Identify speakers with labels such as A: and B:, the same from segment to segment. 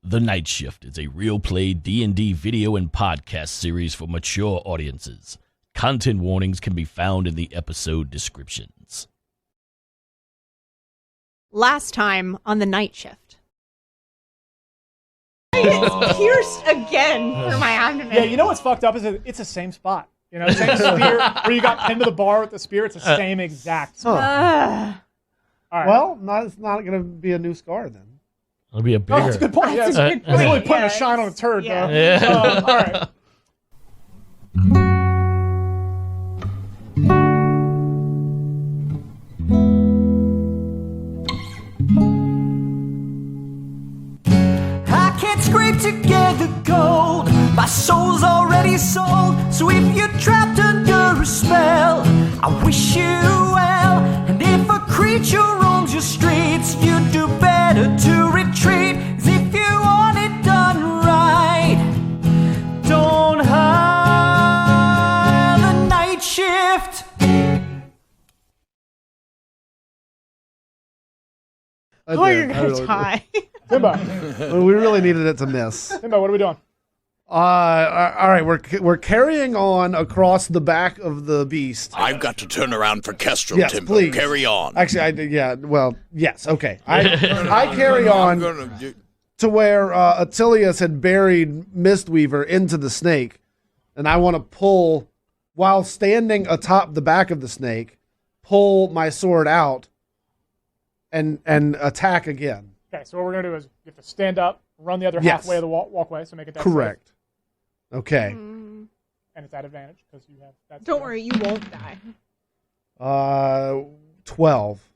A: The Night Shift is a real-play D&D video and podcast series for mature audiences. Content warnings can be found in the episode descriptions.
B: Last time on The Night Shift. It's pierced again through my abdomen.
C: Yeah, you know what's fucked up is it's the same spot. You know, same spear where you got pinned to the bar with the spear. It's the same exact spot. All right.
D: Well, it's not going to be a new scar then.
A: It'll be a bigger.
C: Oh, that's a good point. Yeah, it's really putting a shine on a turd, though.
A: Yeah.
C: All right.
E: I can't scrape together gold. My soul's already sold. So if you're trapped under a spell, I wish you well. And if a creature roams your streets, you do better to retreat. 'Cause if you want it done right, don't hide the night shift.
B: Oh, you're going to die.
C: Timbo,
D: We really needed it to miss.
C: Timbo, what are we doing?
D: All right, we're carrying on across the back of the beast.
F: I've got to turn around for Kestrel,
D: Yes,
F: Timbo.
D: please.
F: Carry on.
D: Actually, yes, okay. I carry on to where Attilius had buried Mistweaver into the snake, and I want to pull, while standing atop the back of the snake, pull my sword out and attack again.
C: Okay, so what we're going to do is you have to stand up, run the other
D: Yes.
C: halfway of the walkway, so make it that
D: Correct.
C: safe.
D: Okay.
C: And it's at advantage because you have that.
B: Don't worry, you won't die.
D: 12.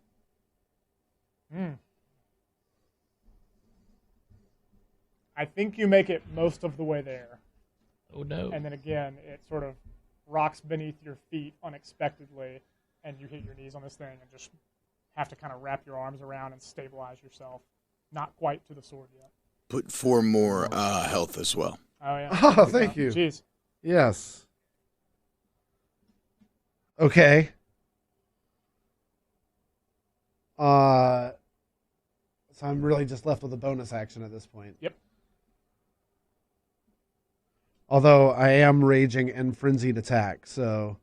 C: I think you make it most of the way there.
A: Oh, no.
C: And then again, it sort of rocks beneath your feet unexpectedly, and you hit your knees on this thing and just have to kind of wrap your arms around and stabilize yourself. Not quite to the sword yet.
F: Put 4 more health as well.
C: Oh, yeah.
D: Oh, thank you.
C: Jeez.
D: Yes. Okay. So I'm really just left with a bonus action at this point.
C: Yep.
D: Although I am raging and frenzied attack, so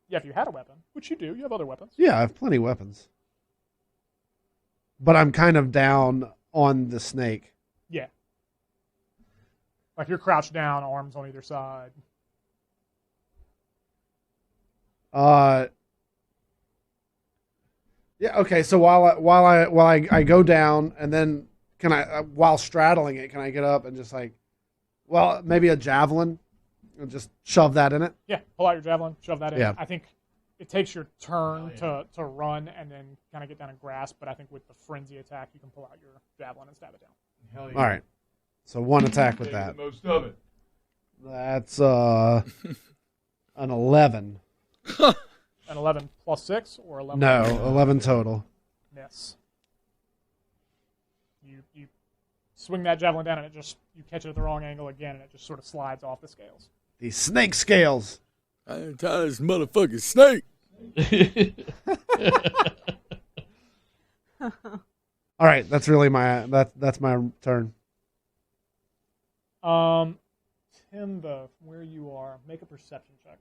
C: Yeah, if you had a weapon, which you do, you have other weapons.
D: yeah, I have plenty of weapons. But I'm kind of down on the snake.
C: Yeah. Like you're crouched down, arms on either side.
D: Yeah. Okay. So while I go down, and then can I while straddling it, can I get up and just maybe a javelin, and just shove that in it?
C: Yeah, pull out your javelin, shove that in.
D: Yeah.
C: I think it takes your turn to run and then kind of get down and grasp, but I think with the frenzy attack, you can pull out your javelin and stab it down.
D: All right. So one attack with that.
G: Most of it.
D: That's an 11.
C: An 11 plus 6 or 11?
D: No, 11 total.
C: Miss. You swing that javelin down and you catch it at the wrong angle again and it just sort of slides off the scales.
D: These snake scales.
F: I'm tired of this motherfucking snake.
D: All right, that's really that's my turn.
C: Timba, where you are, make a perception check.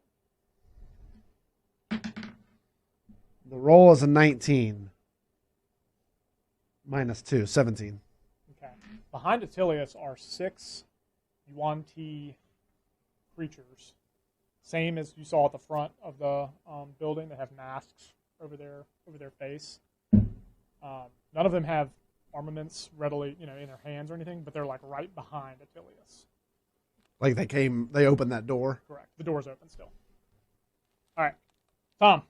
D: The roll is a 19. Minus 2, 17.
C: Okay. Behind Attilius are 6 Guaranty creatures. Same as you saw at the front of the building. They have masks over their face. None of them have armaments readily, in their hands or anything, but they're like right behind Attilius.
D: Like they opened that door.
C: Correct. The door's open still. All right, Tom.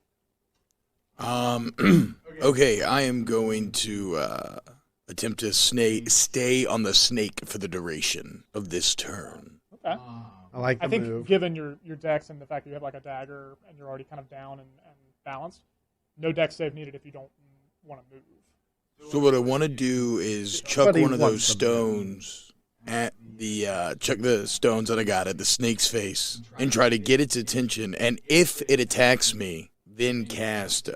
F: Okay, I am going to attempt to stay on the snake for the duration of this turn.
C: Okay.
D: I like the
C: I think
D: move.
C: given your dex and the fact that you have like a dagger and you're already kind of down and balanced, no dex save needed if you don't want to move.
F: So what I want to do is chuck
D: But he
F: one of
D: wants
F: those
D: to move.
F: stones at the chuck the stones that I got at the snake's face and try to get its attention. And if it attacks me, then cast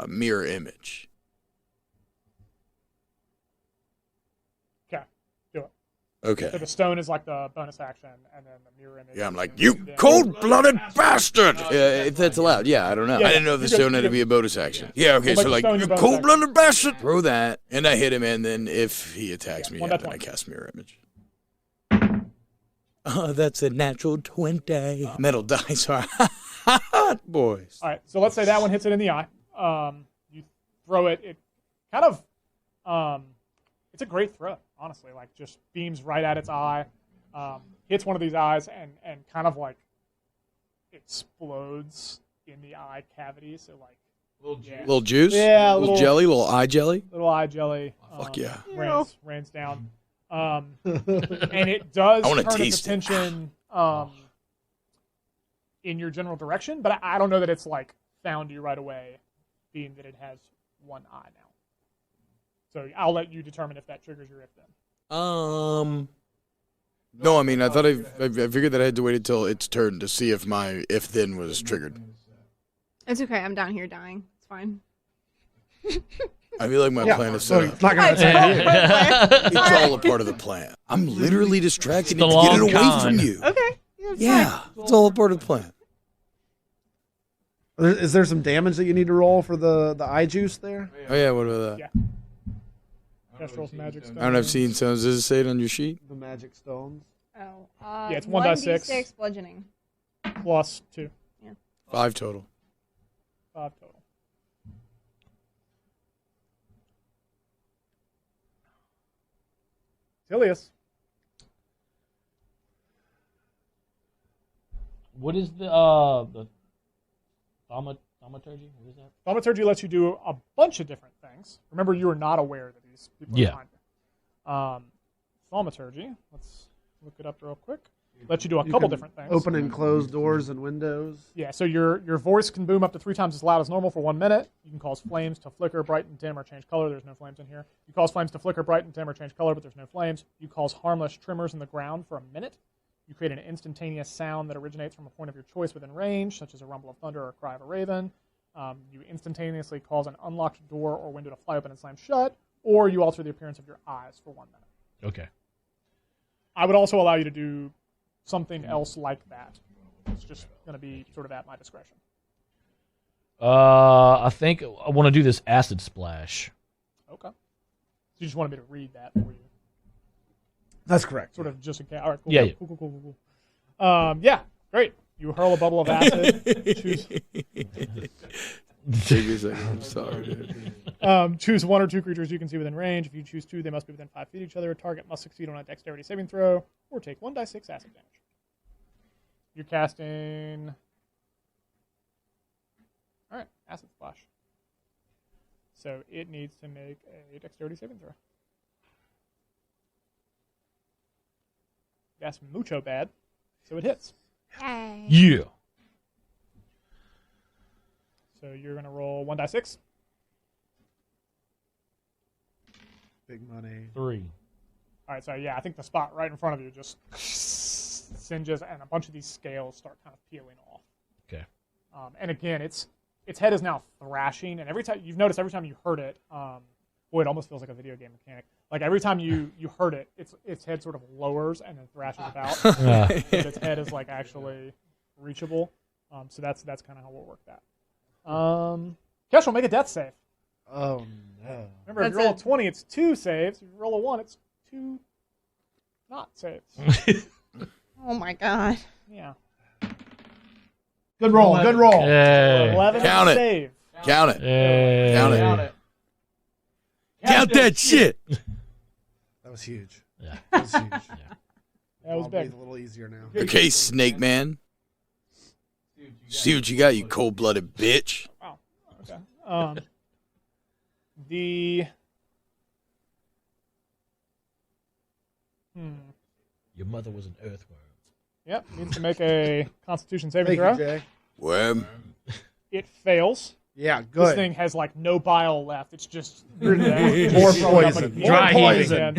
F: mirror image.
C: Okay, do it.
F: Okay.
C: So the stone is like the bonus action, and then the mirror image.
F: Yeah, I'm like, you cold-blooded bastard! If that's allowed, yeah, I don't know.
C: Yeah,
F: I didn't know the stone had to be a bonus action. Yeah, okay, so like, you cold-blooded bastard! Throw that, and I hit him, and then if he attacks me, then I cast mirror image. Oh, that's a natural 20. Metal dice are hot, boys.
C: All right, so let's say that one hits it in the eye. You throw it. It kind of, it's a great throw, honestly. Like, just beams right at its eye, hits one of these eyes, and kind of like explodes in the eye cavity. So like
F: Little juice?
C: Yeah,
F: little jelly, little eye jelly?
C: Little eye jelly.
F: Fuck yeah.
C: Rains down. And it does turn its attention in your general direction, but I don't know that it's like found you right away, being that it has one eye now. So I'll let you determine if that triggers your if then.
F: No, I mean, I thought I figured that I had to wait until its turn to see if my if then was triggered.
B: It's okay. I'm down here dying. It's fine.
F: I feel like my plan is set up.
D: It's not gonna
F: It's all a part of the plan. I'm literally distracting it to get it away from you.
B: Okay.
F: Yeah, it's all a part of the plan.
D: Is there some damage that you need to roll for the eye juice there?
F: Oh yeah, what about that?
C: Yeah. Kestrel's magic stone.
F: I don't have seen sounds. Does it say it on your sheet?
D: The magic stones.
B: Oh.
C: Yeah, it's 1d6.
B: 1d6 bludgeoning.
C: Plus 2.
B: Yeah.
F: 5 total.
C: 5 total. Tilius.
A: What is the thaumaturgy? What is that?
C: Thaumaturgy lets you do a bunch of different things. Remember, you are not aware that these people are behind you. Thaumaturgy, let's look it up real quick. Lets you do a couple different things.
D: Open and close doors and windows.
C: Yeah, so your voice can boom up to 3 times as loud as normal for 1 minute. You can cause flames to flicker, brighten, dim, or change color. There's no flames in here. You cause flames to flicker, brighten, dim, or change color, but there's no flames. You cause harmless tremors in the ground for a minute. You create an instantaneous sound that originates from a point of your choice within range, such as a rumble of thunder or a cry of a raven. You instantaneously cause an unlocked door or window to fly open and slam shut, or you alter the appearance of your eyes for 1 minute.
A: Okay.
C: I would also allow you to do something else like that. It's just going to be sort of at my discretion.
A: I think I want to do this acid splash.
C: Okay. So you just wanted me to read that for you.
D: That's correct.
C: Sort of just in case. All right, cool.
A: Yeah.
C: Cool. Yeah, great. You hurl a bubble of acid. Choose.
F: Take a second. I'm sorry, dude.
C: Choose 1 or 2 creatures you can see within range. If you choose 2, they must be within 5 feet of each other. Target must succeed on a dexterity saving throw or take 1d6 acid damage. You're casting. All right, acid splash. So it needs to make a dexterity saving throw. That's mucho bad. So it hits.
A: Yeah.
C: So you're going to roll 1d6.
D: Big money.
A: 3.
C: All right, so yeah, I think the spot right in front of you just singes, and a bunch of these scales start kind of peeling off.
A: Okay.
C: And again, its head is now thrashing, and every time you've noticed, every time you hurt it, boy, it almost feels like a video game mechanic. Like every time you hurt it, its head sort of lowers and then thrashes about. So its head is like actually reachable. So that's kind of how we'll work that. Kestrel, make a death save.
D: Oh no!
C: Remember, if you roll a 20, it's 2 saves. If you roll a 1, it's 2 not saves.
B: Oh my god.
C: Yeah.
D: Good roll. Good roll.
C: 11
F: Count it.
C: save.
F: Count it. Count it. Count that shit.
D: That was huge.
A: Yeah.
D: That was huge.
C: That was
D: I'll
C: big.
D: breathe a little easier now.
F: Okay, Snake Man. See what you got, you cold-blooded bitch.
C: Wow. Okay.
A: Your mother was an earthworm.
C: Yep, needs to make a Constitution saving
D: Thank
C: throw.
D: you, Jay.
F: Worm.
C: It fails.
D: Yeah,
C: This
D: good.
C: thing has like no bile left. It's just
D: More
C: just throwing up
D: poison.
C: more
A: Dry
C: poison.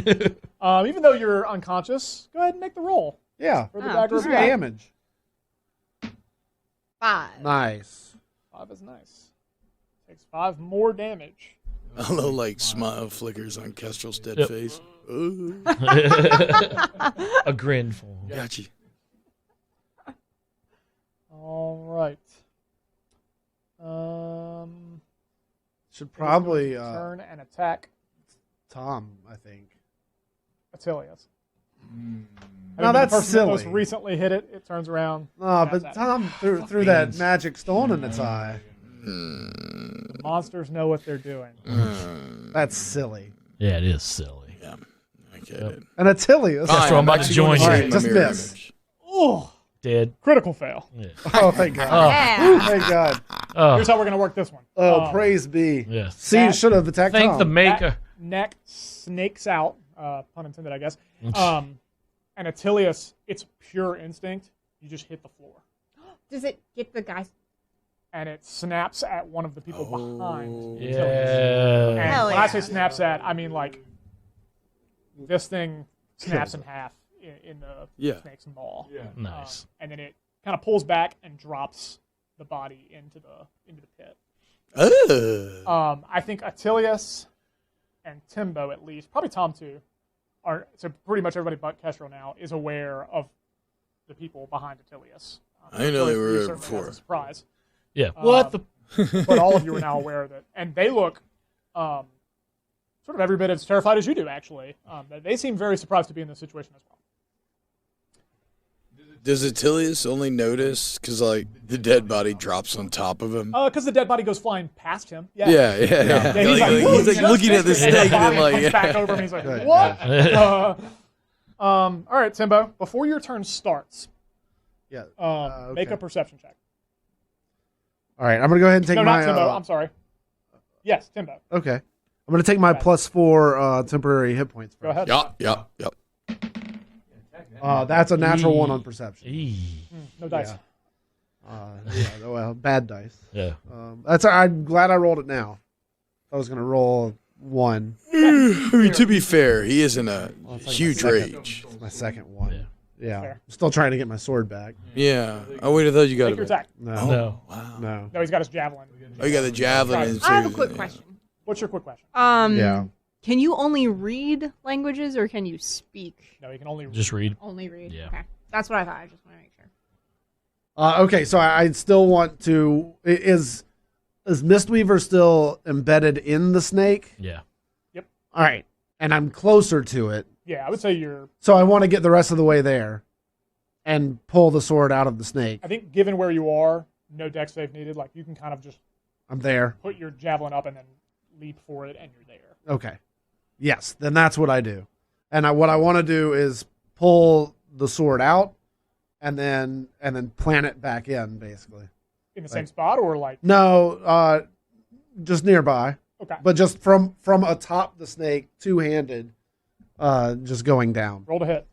C: Even though you're unconscious, go ahead and make the roll
D: Yeah,
C: for the
B: Oh,
C: dagger
D: just
C: of death.
D: damage.
B: 5.
D: Nice.
C: 5 is nice. Takes 5 more damage.
F: A little like smile flickers on Kestrel's dead face.
A: A grin for him.
F: Gotcha.
C: All right.
D: Should probably
C: turn and attack
D: Tom, I think.
C: Attilius.
D: No, that's
C: the person that most
D: silly.
C: recently hit it. It turns around.
D: No,
C: stabs
D: but
C: at it.
D: Tom threw that magic stone in its eye.
C: Monsters know what they're doing.
D: That's silly.
A: Yeah, it is silly.
F: Yeah, I get it.
D: And Attilius.
A: That's where I'm about to join you.
D: All right, just miss.
C: Oh,
A: Dead.
C: critical fail.
A: Yeah.
D: Oh, thank God.
B: Yeah.
D: Thank God.
A: Oh,
C: Here's how we're going to work this one.
D: Oh, praise be.
A: yes.
D: See, you should have attacked
A: Thank
D: Tom.
A: the maker.
C: Neck snakes out. Pun intended, I guess. And Attilius, it's pure instinct. You just hit the floor.
B: Does it get the guys?
C: And it snaps at one of the people behind Attilius.
A: Yeah.
C: And
B: Hell
C: when I
B: yeah.
C: say snaps at, I mean like this thing snaps in half in the snake's maw.
F: Yeah.
A: Nice.
C: And then it kind of pulls back and drops the body into the pit. I think Attilius and Timbo, at least, probably Tom too, so pretty much everybody but Kestrel now is aware of the people behind Attilius.
F: I didn't know they were
C: you
F: there
C: certainly
F: before.
C: have a surprise.
A: Yeah. What the?
C: But all of you are now aware of it, and they look sort of every bit as terrified as you do. Actually, they seem very surprised to be in this situation as well.
F: Does Attilius only notice because like the dead body drops on top of him?
C: Because the dead body goes flying past him. Yeah.
F: Yeah.
C: He's
F: He's like looking at the snake and
C: and
F: like
C: comes back over him. He's like, "What?" All right, Timbo. Before your turn starts,
D: Yeah.
C: make
D: okay.
C: a perception check.
D: All right, I'm going to go ahead and take
C: No,
D: my...
C: not Timbo. I'm sorry. Yes, Timbo.
D: Okay. I'm going to take my +4 temporary hit points first.
C: Go ahead.
F: Yup.
D: That's a natural one on perception.
C: No dice.
D: Well, bad dice.
A: Yeah.
D: I'm glad I rolled it now. I was going to roll 1.
F: I mean, to be fair, he is in a huge rage.
D: It's my second one. Yeah.
C: Fair.
D: I'm still trying to get my sword back.
F: Yeah. Oh wait, I thought you got
C: Make your
F: it.
C: attack.
D: No.
A: No.
F: Wow.
D: No.
C: No, he's got his javelin.
F: Oh, you got the javelin.
B: I have a quick question.
C: What's your quick question?
D: Yeah.
B: Can you only read languages or can you speak?
C: No, he can only
A: Just read.
B: Only read.
A: Yeah.
B: Okay. That's what I thought. I just want to make sure.
D: Okay, so I still want to... Is Mistweaver still embedded in the snake?
A: Yeah.
D: All right. And I'm closer to it.
C: Yeah, I would say you're.
D: So I want to get the rest of the way there and pull the sword out of the snake.
C: I think given where you are, no dex save needed. Like you can kind of just
D: I'm there.
C: put your javelin up and then leap for it, and you're there.
D: Okay. Yes, then that's what I do. And what I want to do is pull the sword out and then plant it back in, basically.
C: In the same spot, or like
D: No, just nearby.
C: okay.
D: But just from atop the snake, two-handed, just going down.
C: Roll to hit.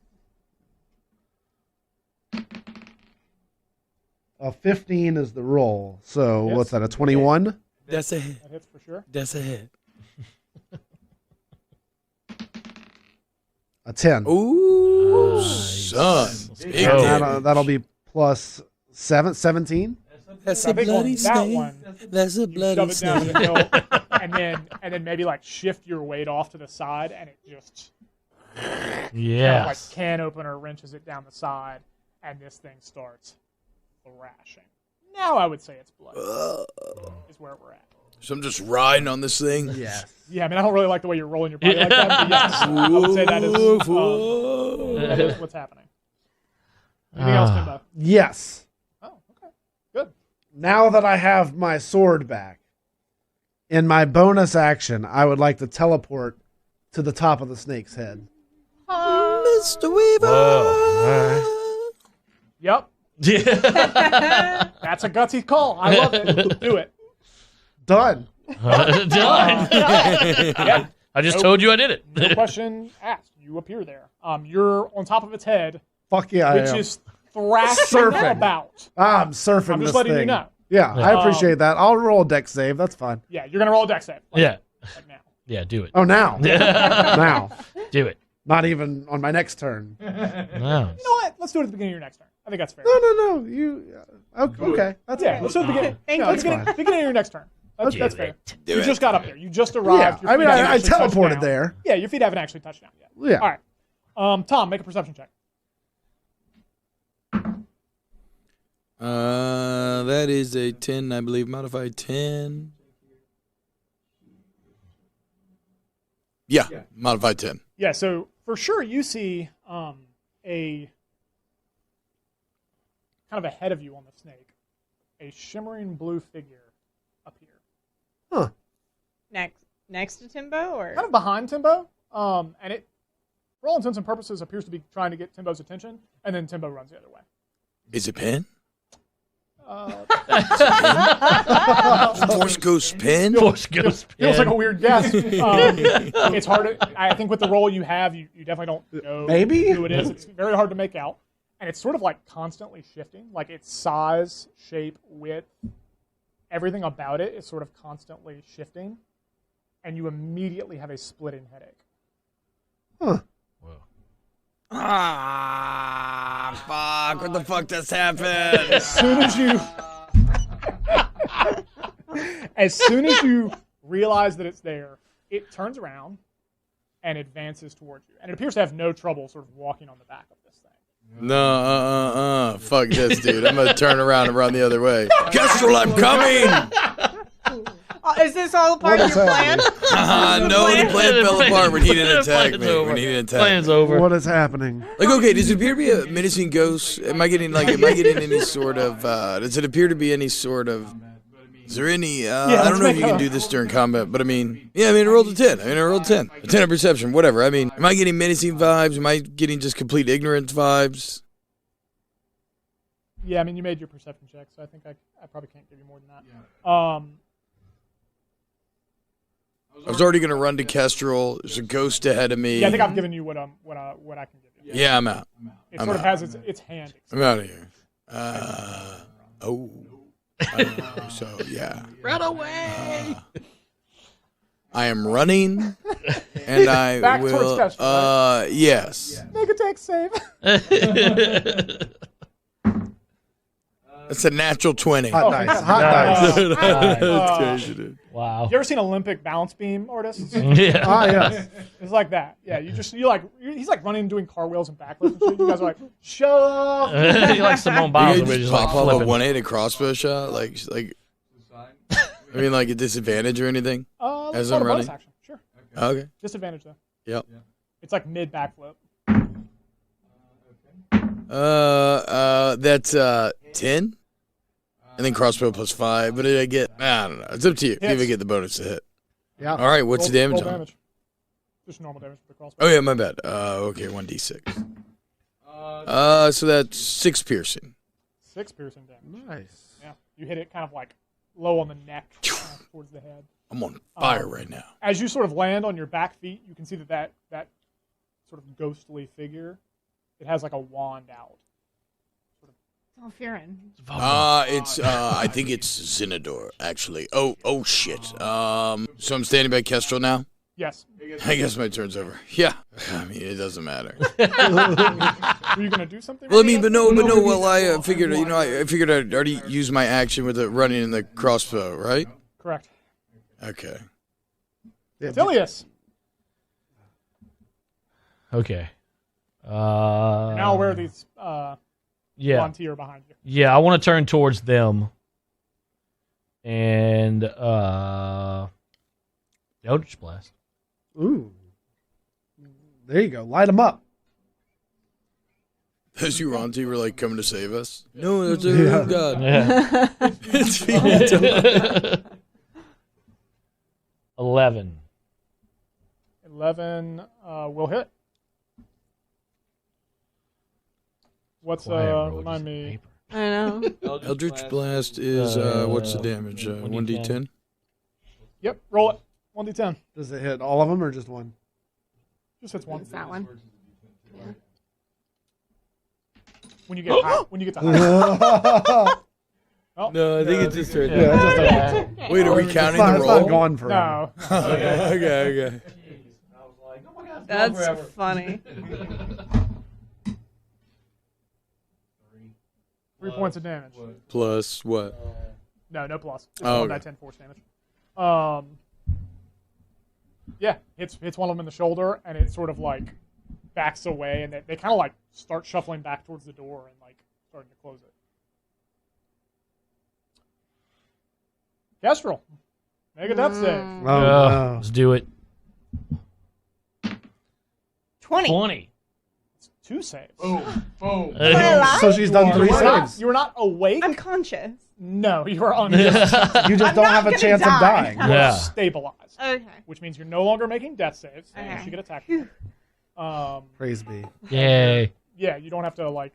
D: A 15 is the roll. So
C: Yes.
D: what's that, a 21?
F: That's a hit.
C: That hits for sure.
F: That's a hit.
D: A 10.
F: Ooh,
A: Nice.
F: son. Big
A: Oh.
F: damage.
D: That'll be plus 17?
F: That's
C: I
F: a
C: think
F: bloody
C: on that
F: snake.
C: one,
F: That's a
C: you
F: bloody
C: shove it down
F: snake.
C: the hill, and then maybe like shift your weight off to the side, and it just kind of like
A: Yes.
C: can opener wrenches it down the side, and this thing starts thrashing. Now I would say it's bloody. Is where we're at.
F: So I'm just riding on this thing.
D: Yes.
C: Yeah, I mean I don't really like the way you're rolling your body like that, but yes, I would say that is what's happening. Anything else, Timbo?
D: Yes.
C: Oh, okay, good.
D: Now that I have my sword back, in my bonus action, I would like to teleport to the top of the snake's head.
F: Mr. Weaver.
A: Whoa.
C: Yep,
A: Yeah.
C: that's a gutsy call. I love it. Do it.
D: Done.
A: Done.
C: Yeah.
A: I just told you I did it.
C: No question asked. You appear there. You're on top of its head,
D: Fuck yeah, I
C: which
D: am.
C: is thrashing
D: Surfing.
C: about.
D: I'm surfing
C: I'm just
D: this
C: letting
D: thing.
C: you know.
D: Yeah, I appreciate that. I'll roll a dex save. That's fine.
C: Yeah, you're gonna roll a dex save.
A: Yeah.
C: Like now.
A: Yeah, do it.
D: Oh, now. Now.
A: Do it.
D: Not even on my next turn.
A: No.
C: You know what? Let's do it at the beginning of your next turn. I think that's fair.
D: No. You. Okay. That's
C: Yeah,
D: fine.
C: let's do it at the beginning.
B: Thank
C: no,
B: you.
C: beginning of your next turn. That's fair.
F: Do
C: You
F: it.
C: just got up there. You just
D: Yeah,
C: arrived. Your
D: I
C: feet
D: mean,
C: haven't
D: I
C: actually touched
D: teleported
C: down.
D: there.
C: Yeah, your feet haven't actually touched down yet.
D: Yeah.
C: All right. Tom, make a perception check.
F: That is a 10, I believe, modified 10. Yeah, modified 10.
C: Yeah, so for sure you see a kind of ahead of you on the snake, a shimmering blue figure up here.
D: Huh.
B: Next to Timbo, or
C: Kind of behind Timbo, and it, for all intents and purposes, appears to be trying to get Timbo's attention, and then Timbo runs the other way.
F: Is it Pen?
C: Uh,
F: Force Ghost Pen?
A: Force Ghost
C: feels like a
A: Pen.
C: weird guess. It's hard to, I think with the role you have, you definitely don't know
D: Maybe?
C: who it is. It's very hard to make out. And it's sort of like constantly shifting. Like its size, shape, width, everything about it is sort of constantly shifting. And you immediately have a splitting headache.
D: Huh.
F: Ah, fuck. What the fuck just happened?
C: As soon as you realize that it's there, it turns around and advances towards you. And it appears to have no trouble sort of walking on the back of this thing.
F: No, fuck this, dude. I'm gonna turn around and run the other way. Kestrel, I'm coming!
B: is this all part of your plan?
F: No, the plan fell apart when he didn't attack me.
A: Plan's over.
D: What is happening?
F: Like, okay, does it appear to be a menacing ghost? Am I getting any sort of, does it appear to be any sort of, is there any, I don't know if you can do this during combat, but I rolled a 10. I rolled a 10. A 10 of perception, whatever. Am I getting menacing vibes? Am I getting just complete ignorance vibes?
C: Yeah, you made your perception check, so I think I probably can't give you more than that.
F: I was already going to run to Kestrel. There's a ghost ahead of me.
C: Yeah, I think I've given you what I can give you.
F: Yeah, I'm out.
C: It sort of has its hand.
F: I'm out of here. So, yeah.
A: Run away!
F: I am running, and I
C: Back
F: will.
C: towards Kestrel, right?
F: Yes.
C: Make a dex save.
F: It's a natural 20.
D: Hot dice. Hot dice.
F: That's crazy, dude.
A: Wow.
C: You ever seen Olympic balance beam artists?
A: Yeah.
D: Ah, yes.
C: It's like that. Yeah, he's like running, doing car wheels and backflips and shit. You guys are like, shut up.
A: You like Simone
F: You
A: Biles,
F: could
A: where
F: just
A: just like
F: pop up a
A: flipping.
F: one-handed crossbow shot, like a disadvantage or anything.
C: Let's
F: As
C: call
F: I'm
C: it a bonus
F: running?
C: action. Sure.
F: Okay.
C: Disadvantage though.
F: Yep.
C: It's like mid backflip.
F: That's 10, and then crossbow plus 5. What did I get? I don't know. It's up to you. See if I get the bonus to hit.
D: Yeah.
F: All right. What's the damage
C: roll
F: on?
C: damage. Just normal damage with the crossbow.
F: Oh yeah, my bad. Okay, 1d6. So that's 6 piercing.
C: 6 piercing damage.
D: Nice.
C: Yeah, you hit it kind of like low on the neck, towards the head.
F: I'm on fire right now.
C: As you sort of land on your back feet, you can see that sort of ghostly figure, it has like a wand out.
B: Oh, Fearin.
F: It's I think it's Zinador actually. Oh shit. So I'm standing by Kestrel now.
C: Yes.
F: I guess my turn's over. Yeah. It doesn't matter.
C: Were you gonna do something?
F: Well, but no. Well, I figured, I figured I'd already used my action with the running in the crossbow, right?
C: Correct.
F: Okay.
D: Yeah,
C: Tilius.
A: Okay.
C: You're now aware of these
A: Yeah.
C: Guaranty are behind you.
A: Yeah, I want to turn towards them. And Eldritch Blast.
D: Ooh. There you go. Light them up.
F: Those Guaranty were like coming to save us. No, that's a god.
A: Yeah.
F: It's being
A: 11.
C: 11 will hit. What's
A: Quiet roll,
C: remind
A: just
C: me?
A: paper.
B: I know.
F: Eldritch Blast is what's the damage? 1d10.
C: Yep, roll it. 1d10.
D: Does it hit all of them or just one?
C: Just hits one.
B: It's that one.
C: When you get high, when you get to high. Oh,
F: No, I think it's just right
A: Yeah.
F: there. Wait, are we counting the
D: It's not
F: roll?
D: gone forever.
C: no.
F: Okay.
B: That's funny.
C: 3 points of damage.
F: Plus what?
C: No plus. Just
F: Oh,
C: 1 die
F: okay.
C: 10 force damage. Yeah, hits one of them in the shoulder, and it sort of like backs away, and they kind of like start shuffling back towards the door and like starting to close it. Kestrel, make a death save.
D: Oh, no.
A: Let's do it.
B: 20.
C: It's 2 saves.
G: Boom.
B: Am I alive?
D: So she's done 3 saves.
C: You were not awake.
B: I'm conscious.
C: No, you are unconscious.
D: You just don't have a
B: gonna
D: chance of
B: die.
D: dying.
C: You
A: Yeah.
C: are stabilized,
B: Okay.
C: which means you're no longer making death saves.
B: Okay.
C: You should get attacked.
D: Praise be.
A: Yay.
C: Yeah, you don't have to like.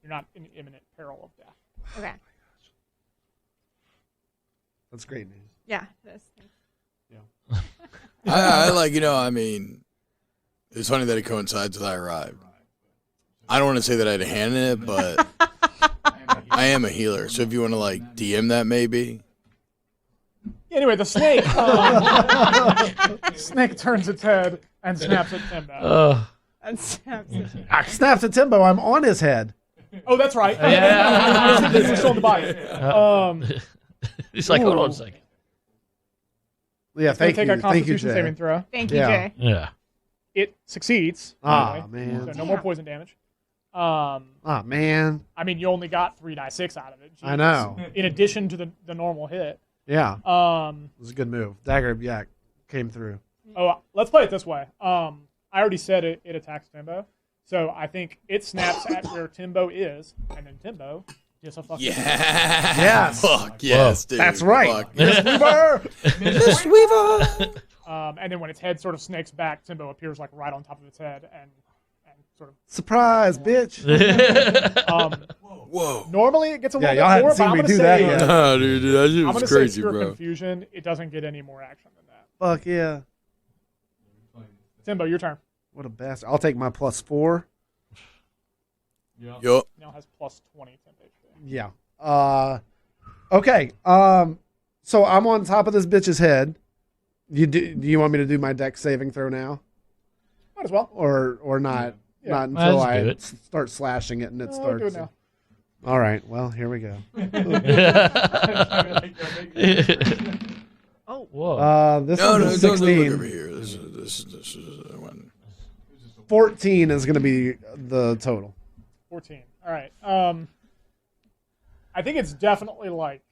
C: You're not in imminent peril of death.
B: Okay.
D: That's great news.
B: Yeah. This.
F: I like, I mean, it's funny that it coincides with I arrived. I don't want to say that I had a hand in it, but I am a healer. So if you want to like DM that, maybe.
C: Anyway, the snake. Snake turns its head and snaps at Timbo.
D: I snaps at Timbo. I'm on his head.
C: Oh, that's right.
A: Yeah.
C: He was still in the body.
A: He's like, hold on a second.
D: Yeah, thank
C: Take
D: you.
C: a
D: Thank you,
C: Constitution
D: Jay.
C: saving throw.
B: Thank you,
D: Yeah.
B: Jay.
A: Yeah.
C: It succeeds.
D: Ah,
C: anyway,
D: man.
C: So no more poison damage.
D: Oh, man.
C: I mean, you only got 3d6 out of it.
D: I know.
C: In addition to the normal hit.
D: Yeah. It
C: Um.
D: was a good move. Dagger of Yak came through.
C: Oh, let's play it this way. I already said it attacks Timbo. So I think it snaps at where Timbo is, and then Timbo just a fucking.
F: Yeah.
D: Yes.
F: Fuck yes, dude.
D: That's right.
F: Fuck.
D: Miss Weaver.
F: Miss Weaver.
C: And then when its head sort of snakes back, Timbo appears like right on top of its head and sort of.
D: Surprise, bitch.
F: Whoa.
C: Normally it gets a
D: Yeah,
C: little
D: y'all
C: bit
D: haven't
C: more,
D: seen
C: but I'm
D: me
C: gonna
D: do
C: say,
D: that yet.
F: Nah, dude, that shit
C: I'm
F: was
C: gonna
F: crazy,
C: say pure
F: bro.
C: confusion. It doesn't get any more action than that.
D: Fuck yeah.
C: Timbo, your turn.
D: What a bastard. I'll take my +4.
F: Yup.
C: Now has plus 20 temp HP.
D: Yeah. Okay. So I'm on top of this bitch's head. Do you want me to do my dex saving throw now?
C: Might as well.
D: Or not?
C: Yeah.
D: Not
A: Might as
D: until
A: well
D: I
A: do it.
D: start slashing it and it
C: Do
D: starts.
C: it now.
D: All right. Well, here we go.
B: Oh.
A: Whoa.
D: This
F: No,
D: is
F: don't look
D: 16.
F: over here. This is one.
D: 14 is going to be the total.
C: 14. All right. I think it's definitely like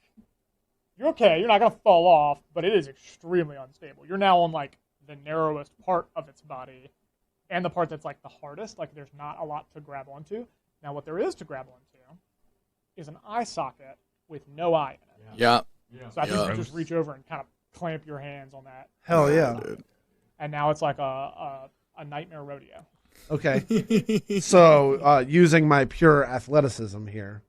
C: you're okay. You're not gonna fall off, but it is extremely unstable. You're now on like the narrowest part of its body, and the part that's like the hardest. Like there's not a lot to grab onto. Now, what there is to grab onto is an eye socket with no eye in it.
F: Yeah.
C: So I think
F: Yeah.
C: you just reach over and kind of clamp your hands on that,
D: Hell yeah.
F: Dude.
C: and now it's like a nightmare rodeo.
D: Okay. So using my pure athleticism here,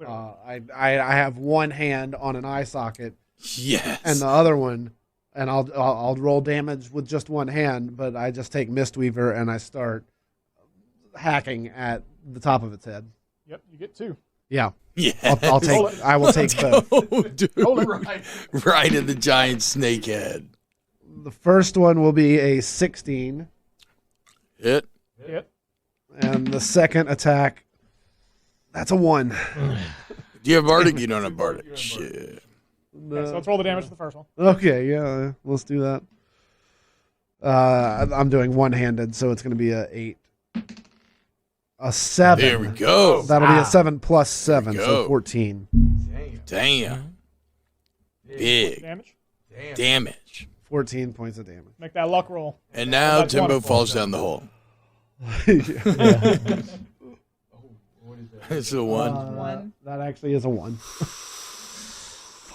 D: I have one hand on an eye socket
F: Yes.
D: and the other one, and I'll roll damage with just one hand, but I just take Mistweaver and I start hacking at the top of its head.
C: Yep, you get 2.
D: Yeah.
F: Yeah.
D: I will take both.
F: Oh, dude.
C: Hold it.
F: Right in the giant snake head.
D: The first one will be a 16,
F: Hit.
C: Hit.
D: and the second attack, that's a 1.
F: Do you have Bardic? You don't have Bardic. Shit.
C: Okay, so let's roll the damage for the first one.
D: Okay, yeah, let's do that. I'm doing one-handed, so it's going to be a 8. A 7.
F: There we go.
D: That'll be a 7 plus 7,
F: There we
D: so
F: go.
D: 14.
F: Damn. Big
C: Damage.
F: damage.
D: 14 points of damage.
C: Make that luck roll.
F: And now
C: That's
F: Timbo
C: wonderful.
F: falls down the hole. It's a 1.
B: One.
D: That actually is a 1.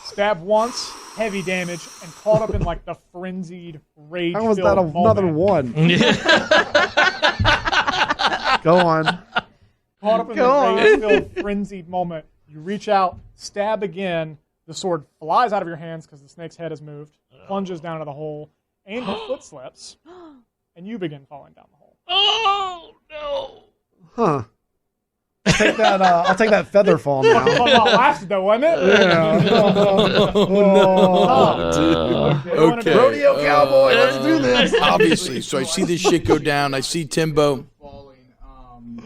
C: Stab once, heavy damage, and caught up in like the frenzied rage.
D: How was that another 1? Go on.
C: Caught up in the rage-filled, frenzied moment. You reach out, stab again. The sword flies out of your hands because the snake's head has moved, plunges down into the hole, and your foot slips, and you begin falling down the hole.
A: Oh, no.
D: Huh. I'll take that feather fall now.
C: Fun while it lasted, though, wasn't it?
F: Okay.
D: Rodeo cowboy, let's do this.
F: Obviously. So I see this shit go down. I see Timbo.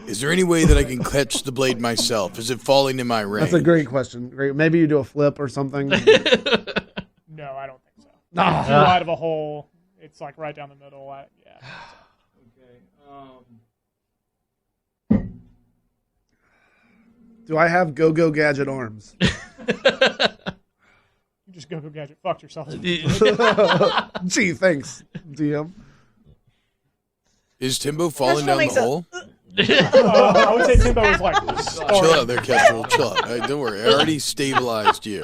F: Is there any way that I can catch the blade myself? Is it falling in my range?
D: That's a great question. Great. Maybe you do a flip or something.
C: No, I don't think so. too wide of a hole. It's like right down the middle. Yeah.
G: Okay.
D: Do I have Go-Go Gadget arms?
C: You just go gadget fucked yourself.
D: Gee, thanks, DM.
F: Is Timbo falling down the hole?
C: I would say Timbo was like
F: Chill out there, Kestrel. Chill out. Hey, don't worry. I already stabilized you.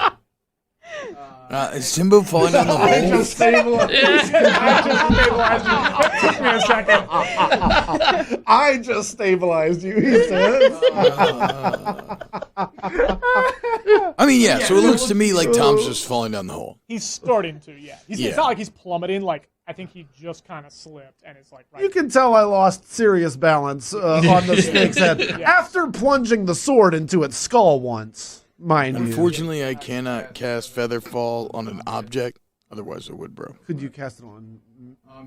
F: Is Timbo falling down the hole?
C: I just stabilized you. It took me a second.
D: I just stabilized you, he says.
F: I mean, yeah, so it looks to me like Tom's just falling down the hole.
C: He's starting to, yeah. It's not like he's plummeting. Like, I think he just kind of slipped, and it's like right.
D: You can tell I lost serious balance on the snake's head after plunging the sword into its skull once, mind you.
F: Unfortunately, I cannot cast Featherfall on an object. Otherwise, I would, bro.
D: Could you cast it on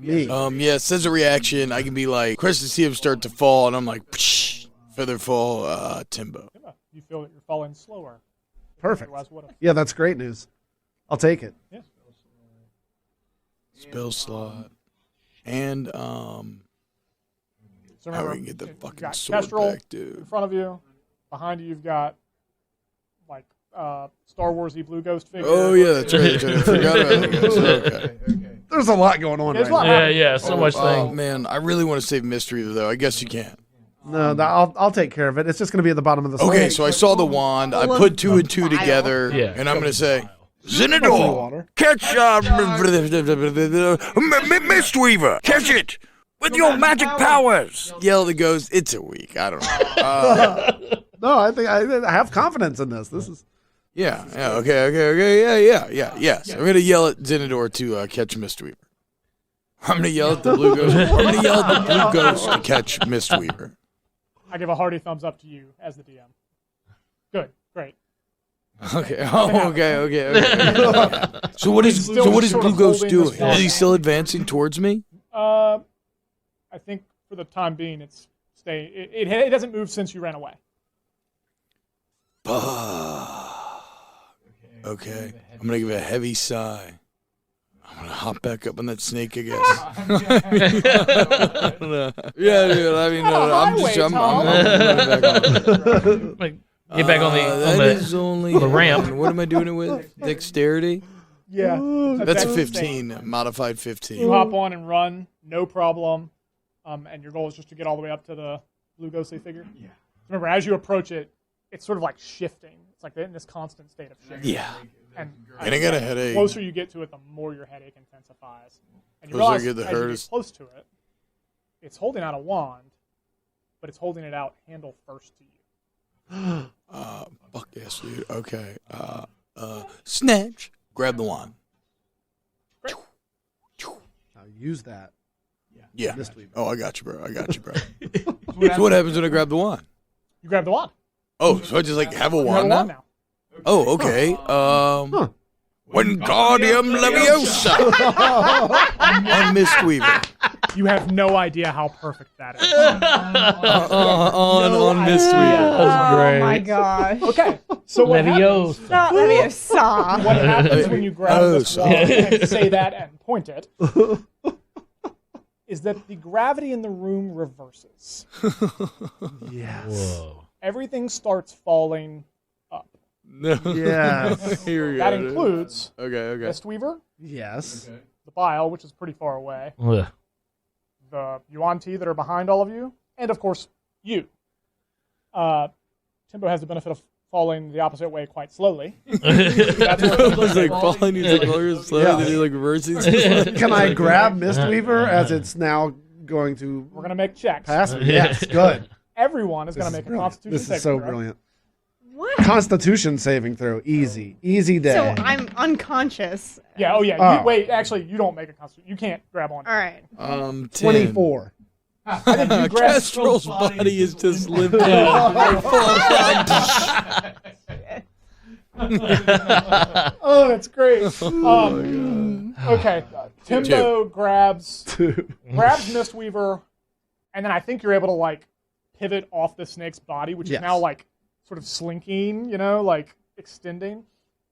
D: me?
F: Yeah, it says a reaction. I can be like, Chris, to see him start to fall, and I'm like, psh, Featherfall, Timbo.
C: You feel that you're falling slower.
D: Perfect.
C: Otherwise, what if?
D: Yeah, that's great news. I'll take it.
C: Yeah.
F: Spell slot. And,
C: So
F: how
C: remember,
F: we can get the
C: you've
F: fucking
C: got
F: sword
C: Kestrel
F: back, dude.
C: in front of you. Behind you, you've got like Star Wars-y blue ghost figure.
F: Oh, yeah, that's right. I forgot about that, guys. Okay.
D: There's a lot going on
C: There's
D: right
C: a
D: now.
C: lot.
A: Yeah, so much
F: Oh,
A: thing.
F: man, I really want to save Mystery, though. I guess you can't.
D: No, I'll take care of it. It's just going to be at the bottom of the slide.
F: Okay, so I saw the wand. I put two and two together,
A: Yeah.
F: and I'm going to say,
D: Hopefully
F: Zinador,
D: water.
F: catch Mistweaver, catch it with your magic powers. Yell the ghost. It's a week. I don't know.
D: No, I think I have confidence in this. This is
F: Yeah. Okay. Yes. I'm going to yell at Zinador to catch Mistweaver. I'm going to yell at the blue ghost. I'm going to yell at the blue ghost to catch Mistweaver.
C: I give a hearty thumbs up to you as the DM. Good, great.
F: Okay. So what is Blue Ghost doing? Is he still advancing towards me?
C: I think for the time being, it's stay. It hasn't moved since you ran away.
F: Okay. I'm gonna give a heavy sigh. I'm gonna hop back up on that snake, I guess. Yeah, dude. I mean, no, I'm back on.
A: Like, get back on
F: the
A: ramp.
F: What am I doing it with? Dexterity?
C: Yeah,
F: That's 15. Modified 15.
C: You hop on and run, no problem. And your goal is just to get all the way up to the blue ghostly figure. Yeah. Remember, as you approach it, it's sort of like shifting. It's like in this constant state of shifting.
F: Yeah.
C: And
F: I got a headache.
C: The closer you get to it, the more your headache intensifies. And you
F: Closer I
C: realize
F: get, the
C: as you
F: hurt
C: get
F: is-
C: close to it, it's holding out a wand, but it's holding it out handle first to you.
F: Fuck yes, dude. Okay. Snatch. Grab the wand.
D: I'll use that.
F: Yeah.
D: Mistweaver.
F: Oh, I got you, bro. So what happens when I grab the wand?
C: You grab the wand.
F: Oh, so I just like have a
C: You have a
F: wand
C: wand
F: now?
C: now.
F: Oh, okay. Wingardium Leviosa on Mistweaver.
C: You have no idea how perfect that is.
F: On Mistweaver.
A: That's great.
B: Oh my gosh.
C: Okay, so what happens,
B: Not Leviosa.
C: what happens when you grab this wand and say that and point it is that the gravity in the room reverses.
D: Yes.
A: Whoa.
C: Everything starts falling up.
F: No.
D: Yes.
F: Here we go.
C: That includes
F: Okay.
C: Mistweaver,
D: Yes.
C: the Bile, which is pretty far away,
A: Ugh.
C: the Guaranty that are behind all of you, and of course, you. Timbo has the benefit of falling the opposite way quite slowly. That's where
F: He's like falling. He's like going slow.
D: Yeah.
F: Then he like reversing.
D: Can I grab Mistweaver as it's now going to
C: we're going to make checks.
D: pass me? Yes. Good.
C: Everyone is going to make a Constitution
D: This is
C: saving
D: so
C: throw.
D: brilliant.
B: What?
D: Constitution saving throw. Easy day.
B: So I'm unconscious.
C: Yeah, oh yeah.
D: Oh.
C: Wait, actually, you don't make a Constitution. You can't grab on.
B: All right.
D: 24.
C: I think you grab.
F: Kestrel's body is just limping. Like,
C: Oh, that's great. Okay, Timbo grabs Mistweaver, and then I think you're able to like pivot off the snake's body, which
D: Yes.
C: is now like sort of slinking, like extending.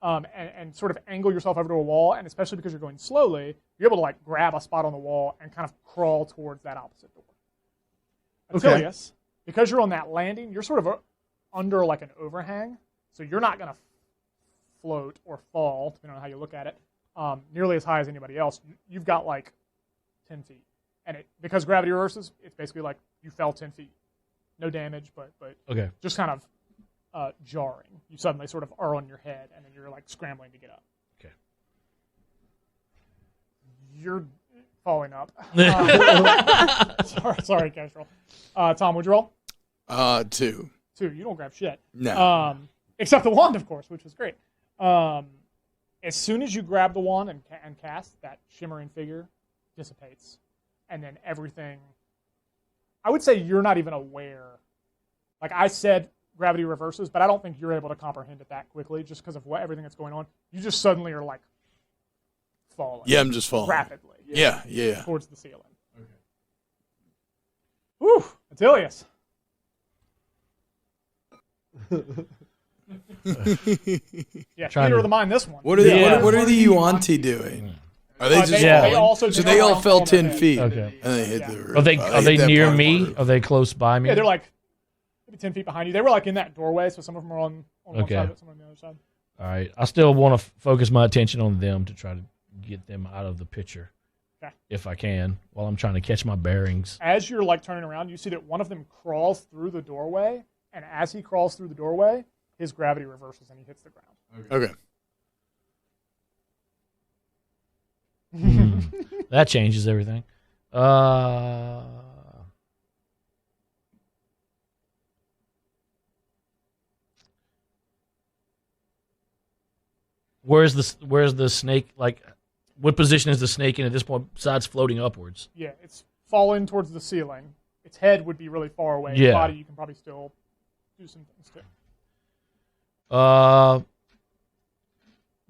C: and sort of angle yourself over to a wall, and especially because you're going slowly, you're able to like grab a spot on the wall and kind of crawl towards that opposite door. Attilius, because you're on that landing, you're sort of under like an overhang, so you're not going to float or fall, depending on how you look at it, nearly as high as anybody else. You've got like 10 feet. And because gravity reverses, it's basically like you fell 10 feet. No damage, but just kind of jarring. You suddenly sort of are on your head, and then you're like scrambling to get up.
A: Okay.
C: You're falling up. Sorry, Kestrel. Tom, would you roll?
F: 2.
C: 2. You don't grab shit.
F: No.
C: Except the wand, of course, which was great. As soon as you grab the wand and cast, that shimmering figure dissipates. And then everything, I would say you're not even aware. Like I said, gravity reverses, but I don't think you're able to comprehend it that quickly just because of everything that's going on. You just suddenly are like falling.
F: Yeah, I'm just falling.
C: Rapidly.
F: Yeah.
C: Towards the ceiling. Okay. Whew, Attilius. Yeah, theater of the mind, this one.
F: What are the Guaranty doing? Are they just
C: they also
F: so they all fell 10 feet.
A: Okay.
F: And they hit the roof.
A: Are they near me? Are they close by me?
C: Yeah, they're like maybe 10 feet behind you. They were like in that doorway, so some of them are on one side, but some on the other side.
A: All right. I still want to focus my attention on them to try to get them out of the picture, if I can, while I'm trying to catch my bearings.
C: As you're like turning around, you see that one of them crawls through the doorway, and as he crawls through the doorway, his gravity reverses and he hits the ground.
F: Okay.
A: That changes everything. Where's the snake? Like, what position is the snake in at this point besides floating upwards?
C: Yeah, it's falling towards the ceiling. Its head would be really far away.
A: Yeah.
C: Its body, you can probably still do some things too.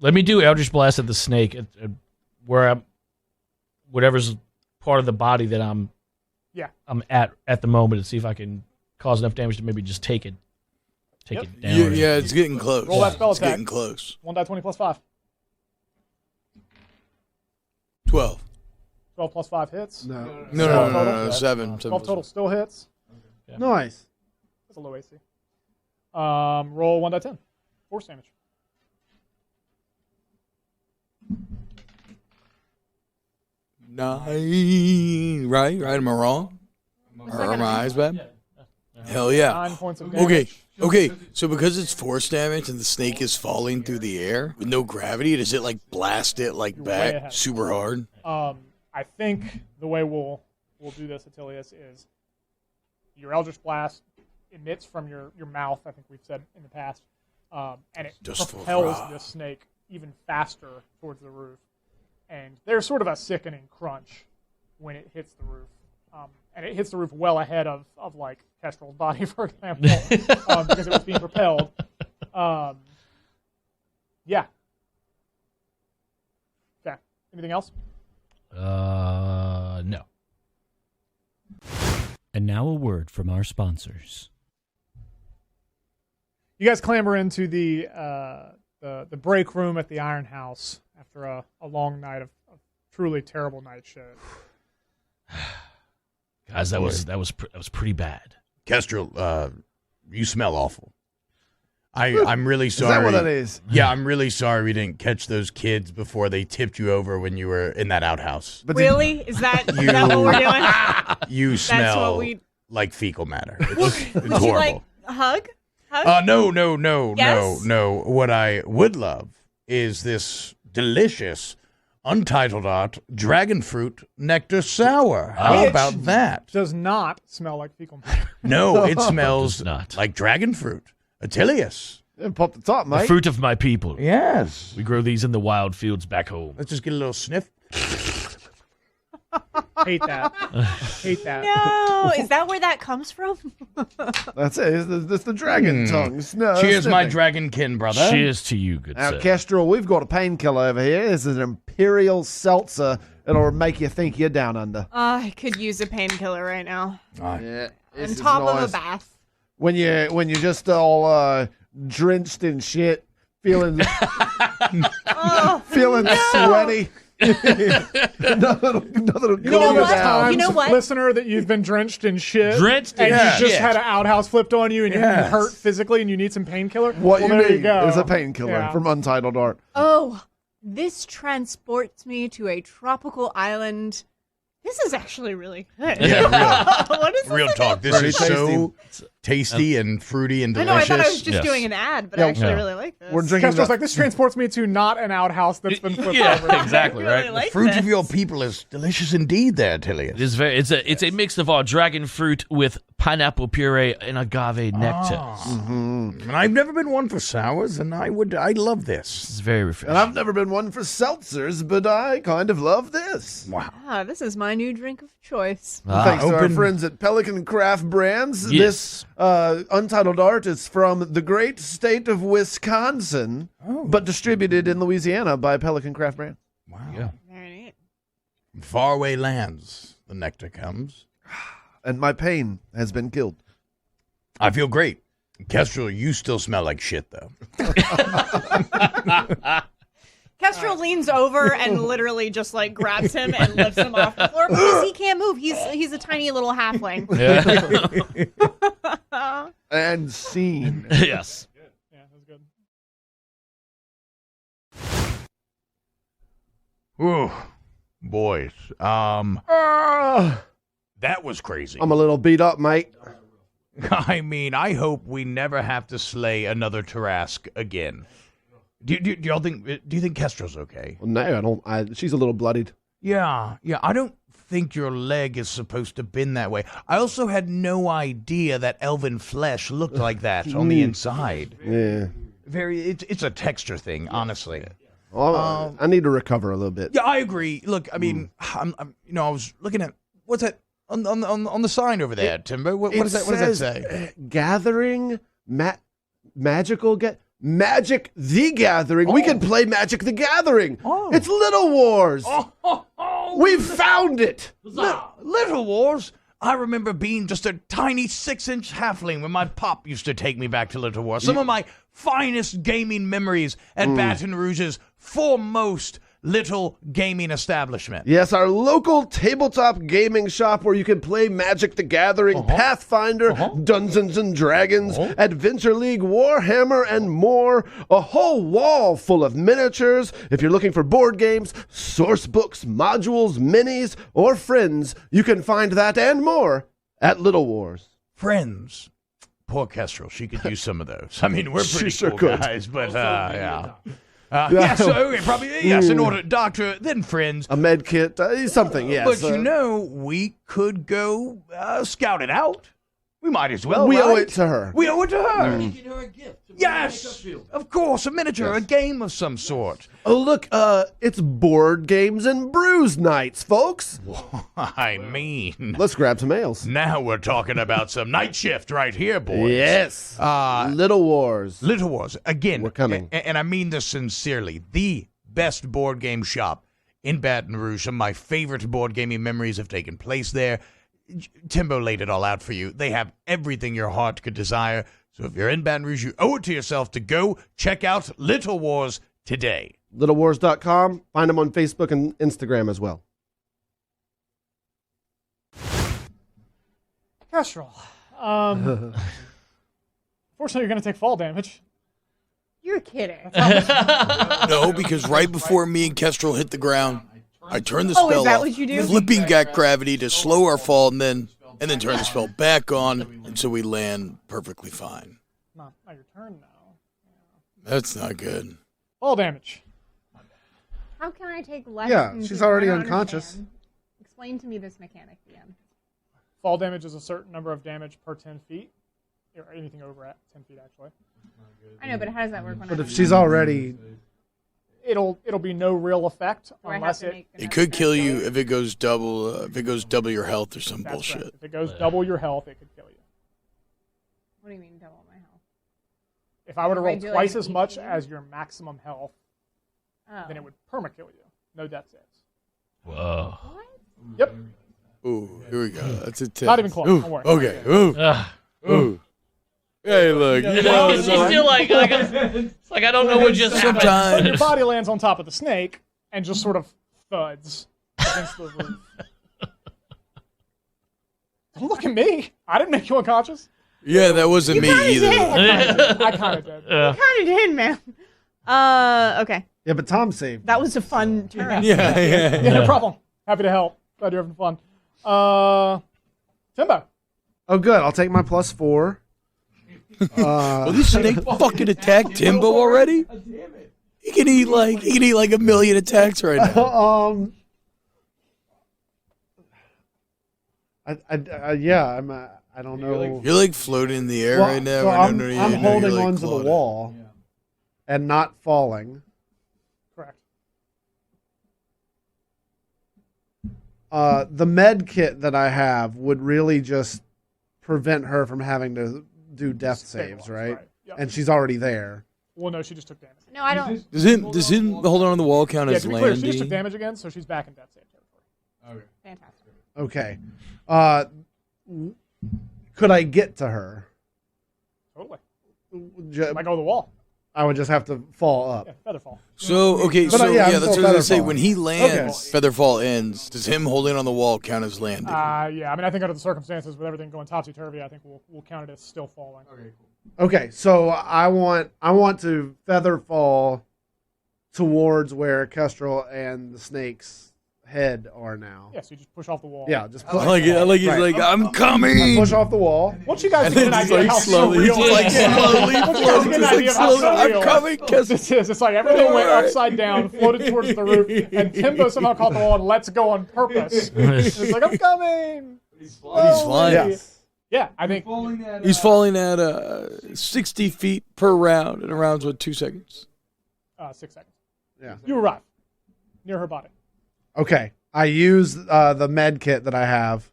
A: Let me do Eldritch Blast at the snake at where I'm, whatever's part of the body that I'm at the moment, and see if I can cause enough damage to maybe just take it down.
F: Yeah, it's getting close.
C: Roll that spell
F: it's
C: attack.
F: getting close.
C: 1d20 plus 5.
F: 12.
C: 12 plus 5 hits.
F: No, 7.
C: 12 total still hits.
A: Yeah.
D: Nice.
C: That's a low AC. Roll 1d10. Force damage.
F: Right? Am I wrong? Or are my eyes bad? Hell yeah.
C: 9 points of damage.
F: Okay, so because it's force damage and the snake is falling through the air with no gravity, does it like blast it like back super hard?
C: I think the way we'll do this, Attilius, is your Eldritch Blast emits from your mouth, I think we've said in the past, and it propels this snake even faster towards the roof. And there's sort of a sickening crunch when it hits the roof. And it hits the roof well ahead of like Kestrel's body, for example, because it was being propelled. Yeah. Okay. Anything else?
A: No.
H: And now a word from our sponsors.
C: You guys clamber into the break room at the Iron House after a long night of truly terrible night shows.
A: Guys, that was pretty bad.
I: Kestrel, you smell awful. I'm really sorry.
D: Is that what that is?
I: Yeah, I'm really sorry we didn't catch those kids before they tipped you over when you were in that outhouse.
B: But really? Is that what we're doing?
I: You smell
B: what we...
I: like fecal matter.
B: Would
I: It's
B: you
I: horrible.
B: like a hug? Hug?
I: No. What I would love is this delicious Untitled Art Dragon Fruit Nectar Sour. How about that?
C: Does not smell like fecal matter.
I: No, it smells
A: not.
I: like dragon fruit. Attilius.
D: Pop the top, mate.
A: The fruit of my people.
I: Yes.
A: We grow these in the wild fields back home.
I: Let's just get a little sniff.
C: Hate that. Hate that.
B: No, is that where that comes from?
D: That's it. It's the dragon tongue.
I: Cheers, my dragonkin brother.
A: Cheers to you, good
D: Now,
A: sir.
D: Kestrel, we've got a painkiller over here. This is an imperial seltzer. It'll make you think you're down under.
B: I could use a painkiller right now.
D: Yeah,
B: On top of a bath.
D: When you're just all drenched in shit, feeling sweaty. Nothing
C: You know
B: what?
C: Listener, that you've been drenched in shit. And you just had an outhouse flipped on you and you hurt physically and you need some painkiller.
D: What
C: well,
D: you
C: there
D: need
C: you go.
D: is a painkiller from Untitled Art.
B: Oh, this transports me to a tropical island. This is actually really good.
I: Yeah,
B: What is
I: real
B: this
I: talk. This is so tasty and fruity and
B: I
I: delicious.
B: know, I thought I was just doing an ad, but I actually really like this.
D: We're drinking.
C: Kestrel's like, this transports me to not an outhouse that's been flipped over.
A: Exactly,
B: I really
A: right?
B: like
I: The fruit
B: this.
I: of your people is delicious indeed there, Tilius.
A: It is it's a mix of our dragon fruit with pineapple puree and agave nectar.
I: And I've never been one for sours, and I love this.
A: It's very refreshing.
D: And I've never been one for seltzers, but I kind of love this.
I: Wow.
B: Ah, this is my new drink of choice.
D: Thanks to our
I: Open-
D: friends at Pelican Craft Brands.
A: Yes.
D: This Untitled Art is from the great state of Wisconsin, but distributed in Louisiana by Pelican Craft Brands.
I: Wow.
A: Yeah.
B: Very neat.
I: From faraway lands, the nectar comes.
D: And my pain has been killed.
I: I feel great. Kestrel, you still smell like shit, though.
B: Kestrel leans over and literally just like grabs him and lifts him off the floor because he can't move. He's a tiny little halfling.
D: And scene.
A: Yes.
C: Yeah, that was good.
I: Ooh, boys. That was crazy.
D: I'm a little beat up, mate.
I: I mean, I hope we never have to slay another Tarask again. Do y'all think? Do you think Kestrel's okay?
D: Well, no, I don't. She's a little bloodied.
I: Yeah. I don't think your leg is supposed to been that way. I also had no idea that elven flesh looked like that on the inside.
D: Yeah.
I: It's a texture thing, honestly.
D: Well, I need to recover a little bit.
I: Yeah, I agree. Look, I mean, I was looking at what's that on the sign over there, Timbo. What does that say?
D: Gathering, Magic the Gathering. We can play Magic the Gathering.
I: Oh.
D: It's Little Wars. We've found it.
I: Little Wars. I remember being just a tiny 6-inch halfling when my pop used to take me back to Little Wars. Some of my finest gaming memories at Baton Rouge's foremost little gaming establishment.
D: Yes, our local tabletop gaming shop where you can play Magic the Gathering, Pathfinder, Dungeons and Dragons, Adventure League, Warhammer, and more. A whole wall full of miniatures. If you're looking for board games, source books, modules, minis, or friends, you can find that and more at Little Wars.
I: Friends. Poor Kestrel. She could use some of those. I mean, we're pretty
D: She sure
I: cool
D: could.
I: guys, but yeah. Yes, okay, probably, yes, in order, doctor, then friends.
D: A med kit, something, yes.
I: But we could go scout it out. We might as well,
D: we owe
I: right?
D: it to her.
I: We owe it to her.
A: Get her a gift.
I: Yes, of course, a miniature, a game of some sort.
D: Oh, look, it's board games and brews nights, folks.
I: I mean,
D: Let's grab some ales.
I: now we're talking about some night shift right here, boys.
D: Yes. Little Wars.
I: Little Wars, again.
D: We're coming.
I: And I mean this sincerely. The best board game shop in Baton Rouge. Some of my favorite board gaming memories have taken place there. Timbo laid it all out for you. They have everything your heart could desire. So if you're in Baton Rouge, you owe it to yourself to go check out Little Wars today.
D: LittleWars.com. Find them on Facebook and Instagram as well.
C: Kestrel. Fortunately, you're going to take fall damage.
B: You're kidding.
F: No, because right before me and Kestrel hit the ground, I turned the spell
B: is that
F: off,
B: what you do?
F: flipping back gravity to slow our fall, and then turn the spell back on until we land perfectly fine.
C: Not your turn now.
F: That's not good.
C: Fall damage.
B: How can I take less?
D: Yeah,
B: than
D: she's
B: two?
D: already
B: I don't
D: unconscious.
B: understand. Explain to me this mechanic again.
C: Fall damage is a certain number of damage per 10 feet. Or anything over at 10 feet, actually.
B: I know, but how does that work when
D: But
B: I'm
D: if she's already...
C: It'll be no real effect
B: Do I have
C: unless
B: to
C: it...
B: make
F: It could kill you if it goes double your health or some
C: That's
F: bullshit.
C: right. If it goes double your health, it could kill you.
B: What do you mean double my health?
C: If I were to roll
B: Regulate
C: twice as much
B: EP?
C: as your maximum health,
B: Oh.
C: then it would perma-kill you. No death saves.
A: Whoa.
B: What?
C: Yep.
F: Ooh, here we go. That's a 10.
C: Not even close.
F: Ooh,
C: Don't worry.
F: okay. Ooh. Ooh. Hey, look, you know,
A: She's still like it's like I don't know what just happened.
C: So your body lands on top of the snake and just sort of thuds against the roof. Don't look at me. I didn't make you unconscious.
F: Yeah, that wasn't me either.
C: I kind of did.
B: You kind of did, man. Okay.
D: Yeah, but Tom saved.
B: That was a fun turn.
C: Yeah, no problem. Happy to help. Glad you're having fun. Timbo.
D: Oh, good. I'll take my +4.
F: Well, this snake fucking attacked Timbo already? He can eat like a million attacks right now.
D: I don't know.
F: You're like floating in the air right now.
D: So I'm
F: you're
D: holding
F: like
D: onto the wall and not falling.
C: Correct.
D: The med kit that I have would really just prevent her from having to do death saves, right?
C: Yep.
D: And she's already there.
C: Well, no, she just took damage.
B: No, I don't.
F: Does him holding on the wall count as
C: to be clear,
F: landing?
C: she just took damage again, so she's back in death save territory.
B: Fantastic.
D: Okay. Could I get to her?
C: Totally. Might go to the wall.
D: I would just have to fall up.
C: Yeah, feather fall.
F: So, okay,
D: But,
F: so
D: yeah,
F: yeah,
D: I'm
F: that's
D: still
F: what I was going to say.
D: feather
F: When he lands,
D: Okay.
F: Featherfall ends. Does him holding on the wall count as landing?
C: Yeah, I mean, I think under the circumstances, with everything going topsy-turvy, I think we'll count it as still falling.
F: Okay, cool.
D: Okay, so I want to feather fall towards where Kestrel and the snake's head are now.
C: Yeah, so you just push off the wall.
D: Yeah, just
F: I like it. I like he's like, I'm coming.
D: I push off the wall.
C: Once you guys
F: And
C: get an
F: then just
C: idea
F: like
C: how
F: slowly,
C: surreal
F: just like slowly
C: Once you guys
F: float,
C: get an
F: just
C: idea
F: like
C: of how
F: slowly. I'm
C: surreal
F: coming.
C: this is. It's like everything went upside down, floated towards the roof, and Timbo somehow caught the wall and lets go on purpose. It's like, I'm coming.
F: He's flying.
D: Yes.
C: Yeah, I think
F: He's falling at 60 feet per round, and a round's what, 2 seconds?
C: 6 seconds.
D: Yeah.
C: You arrive near her body.
D: Okay. I use the med kit that I have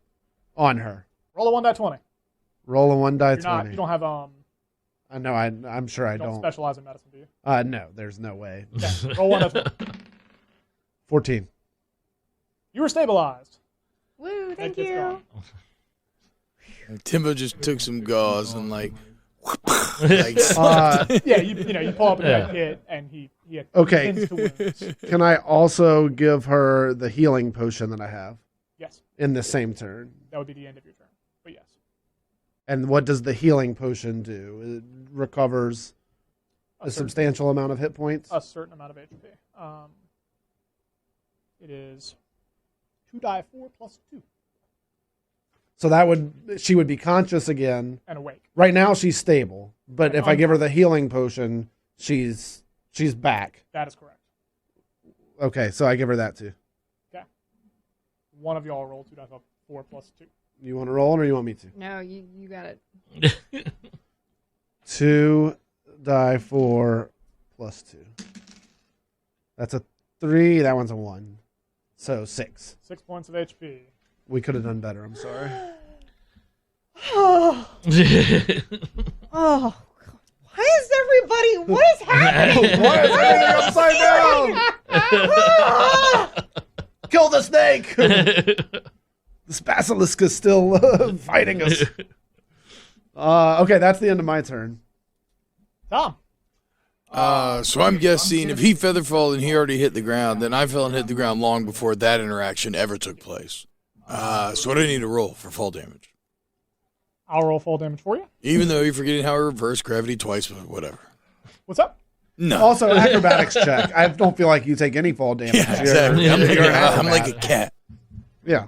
D: on her.
C: Roll a 1 die 20.
D: Roll a 1 die
C: You're not,
D: 20.
C: you don't have
D: I know. I'm sure I
C: you don't
D: don't.
C: specialize in medicine, do you?
D: No, there's no way.
C: Okay. Roll 1 die 20.
D: 14.
C: You were stabilized.
B: Woo,
C: That
B: thank
C: kid's
B: you.
C: gone.
F: Timbo just took some gauze and like
C: Yeah, you pull up a med kit and he
D: Okay.
C: tends to wounds.
D: Can I also give her the healing potion that I have
C: Yes,
D: in the same turn?
C: that would be the end of your turn. But yes,
D: And what does the healing potion do? It recovers a substantial amount of hit points.
C: a certain amount of HP. It is 2 die 4 plus 2
D: So she would be conscious again.
C: and awake.
D: Right now she's stable, but
C: And
D: if I give her the healing potion, she's back.
C: That is correct.
D: Okay, so I give her that too.
C: Okay. One of y'all roll 2 die 4 plus 2.
D: You want to roll or you want me to?
B: No, you got it.
D: 2 die 4 plus 2. That's a 3. That one's a 1. So 6.
C: 6 points of HP.
D: We could have done better. I'm sorry.
B: Oh, God. Why is everybody? What is happening?
D: Why is everything upside down? Kill the snake! This basilisk is still fighting us. Okay, that's the end of my turn.
C: Tom.
F: So I'm guessing if he featherfall and he already hit the ground, then I fell and hit the ground long before that interaction ever took place. So what do I need to roll for fall damage?
C: I'll roll full damage for you.
F: Even though you're forgetting how I reverse gravity twice, but whatever.
C: What's up?
F: No.
D: Also, acrobatics check. I don't feel like you take any fall damage.
F: Yeah, exactly. I'm like a
D: acrobat.
F: cat.
D: Yeah.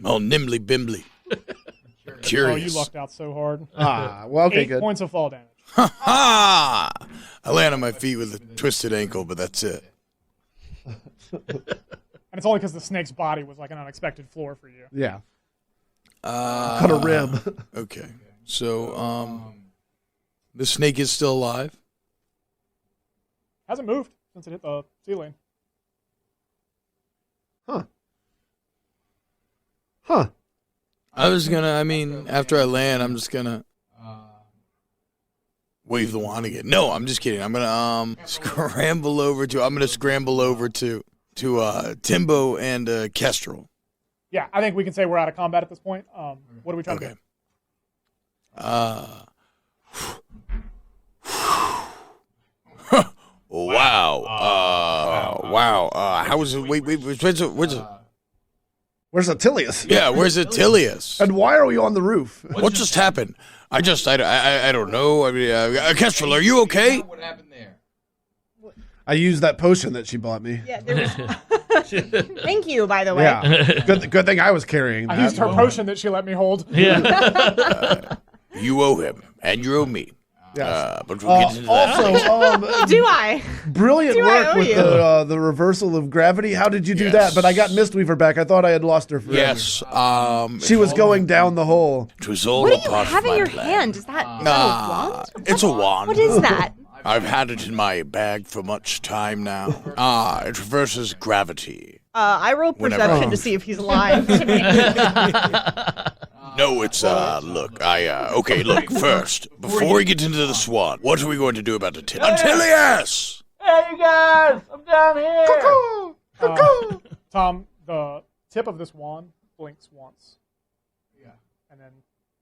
F: Oh, nimbly bimbly. Curious.
C: Oh, you lucked out so hard.
D: Well, okay,
C: 8
D: good.
C: points of fall damage.
F: Ha ha! I land on my feet with a twisted ankle, but that's it.
C: And it's only because the snake's body was like an unexpected floor for you.
D: Yeah. Cut a rib.
F: Okay. So, the snake is still alive?
C: Hasn't moved since it hit the ceiling.
D: Huh.
F: After I land, I'm just gonna wave the wand again. No, I'm just kidding. I'm gonna scramble over to Timbo and Kestrel.
C: Yeah, I think we can say we're out of combat at this point. What are we trying to do?
F: Wow. How was it? Wait. Where's it?
D: Where's Attilius?
F: Yeah, where's Attilius?
D: And why are we on the roof?
F: What just happened? I don't know. I mean, Kestrel, are you okay? What happened there?
D: I used that potion that she bought me.
B: Yeah, there was... Thank you, by the way.
D: Yeah. Good thing I was carrying that.
C: I used her potion that she let me hold.
A: Yeah.
F: You owe him, and you owe me.
D: Yes.
F: But we'll get into that.
D: Also,
B: Do I?
D: brilliant
B: Do I
D: work
B: owe
D: with
B: you?
D: the reversal of gravity. How did you do
F: Yes.
D: that? But I got Mistweaver back. I thought I had lost her forever.
F: Yes.
D: She was going down the hole.
F: It was all
B: What
F: a
B: do you
F: part
B: have
F: of
B: in
F: my
B: your
F: plan.
B: hand? Is that a wand?
F: It's a wand.
B: What is that?
F: I've had it in my bag for much time now. It reverses gravity.
B: I roll
F: Whenever-
B: perception to see if he's lying to me.
F: No, it's, look, okay, look, first, before we get into the swan, what are we going to do about Attilius?
A: Hey, you guys! I'm down here.
C: Tom, the tip of this wand blinks once. Yeah. And then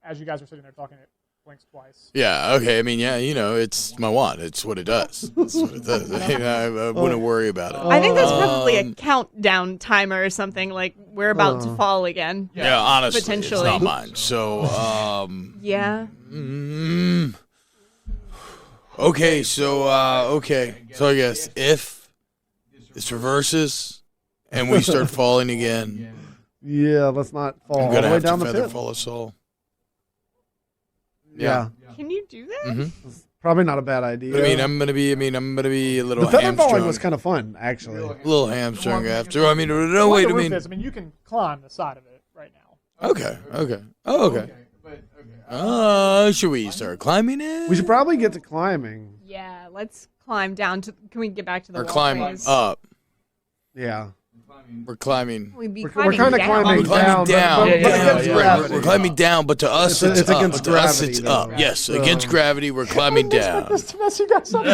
C: as you guys are sitting there talking, it blinks twice.
F: Yeah, okay, I mean, yeah, you know, it's my wand. It's what it does. It's what it does. I wouldn't worry about it.
B: I think that's probably a countdown timer or something, like we're about to fall again.
F: Yeah, honestly,
B: potentially.
F: it's not mine. So,
B: Yeah.
F: okay, so I guess if this reverses and we start falling again,
D: Yeah, let's not fall
F: I'm
D: all
F: gonna
D: the way
F: have
D: down
F: to
D: the
F: feather
D: pit.
F: fall us all.
D: Yeah.
B: Can you do that?
F: Mm-hmm.
D: Probably not a bad idea.
F: But I'm gonna be a little
D: the feather
F: hamstrung.
D: falling was kind of fun, actually.
F: A little hamstrung after. I mean, no,
C: What
F: wait.
C: the
F: I
C: roof
F: mean,
C: is, you can climb the side of it right now.
F: okay. Oh, okay. Should we start climbing it?
D: We should probably get to climbing.
B: Yeah, let's climb down to. Can we get back to the
F: Or climb
B: walkways?
F: up.
D: Yeah.
F: We're climbing.
B: We'd be
D: We're
B: climbing
D: kind of
B: down.
D: climbing
F: We're climbing down.
D: but
A: Yeah,
D: against
A: yeah.
D: gravity.
F: We're climbing down, but to us
D: It's
F: it's, up.
D: against
F: But to us
D: gravity,
F: it's
D: though.
F: up. Yes,
D: So-
F: against gravity, we're climbing down.
C: This to mess you guys up.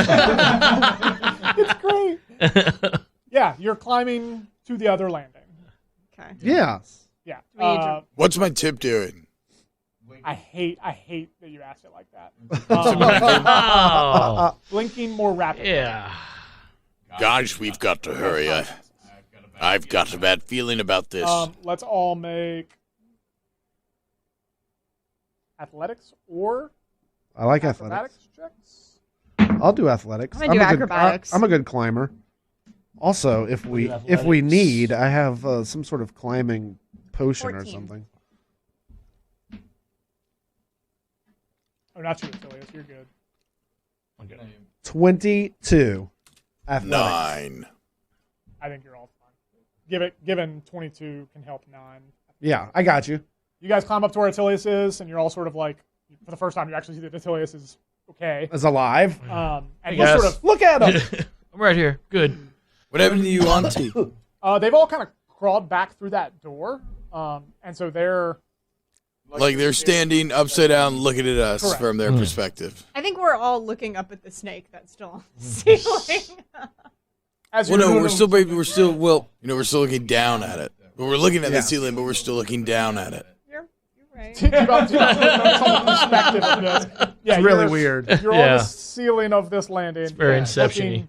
C: It's great. Yeah, you're climbing to the other landing.
B: Okay.
D: Yeah.
C: Yeah.
B: we need to-
F: What's my tip doing?
C: I hate that you asked it like that.
A: Oh.
C: Blinking more rapidly.
A: Yeah.
F: Guys, we've got to hurry. I've got a bad feeling about this.
C: Let's all make athletics or
D: I like athletics.
C: checks.
D: I'll do athletics.
B: I'm gonna do acrobatics.
D: I'm a good climber. Also, if we need, I have some sort of climbing potion
B: 14.
D: or something.
C: Oh, not you, Attilius. You're good.
D: 22. Athletics.
F: 9.
C: I think you're all fine. Given 22 can help 9.
D: Yeah, I got you.
C: You guys climb up to where Attilius is, and you're all sort of like, for the first time, you actually see that Attilius is okay.
D: Is alive.
C: And
A: Hey,
C: he's
A: guys.
C: sort of,
D: Look at him.
A: I'm right here. Good.
F: What happened to you, Auntie?
C: they've all kind of crawled back through that door, and so they're
F: Like they're standing upside down looking at us
C: Correct.
F: from their perspective.
B: I think we're all looking up at the snake that's still on the ceiling.
C: as
F: Well,
C: you're
F: no,
C: doing
F: we're still looking down at it. We're looking at the ceiling, but we're still looking down at it.
B: You're right.
C: Do not focus on the perspective of this. Yeah,
D: It's really
C: you're-
D: weird.
C: You're on
A: Yeah.
C: the ceiling of this landing. It's
A: very Inception-y.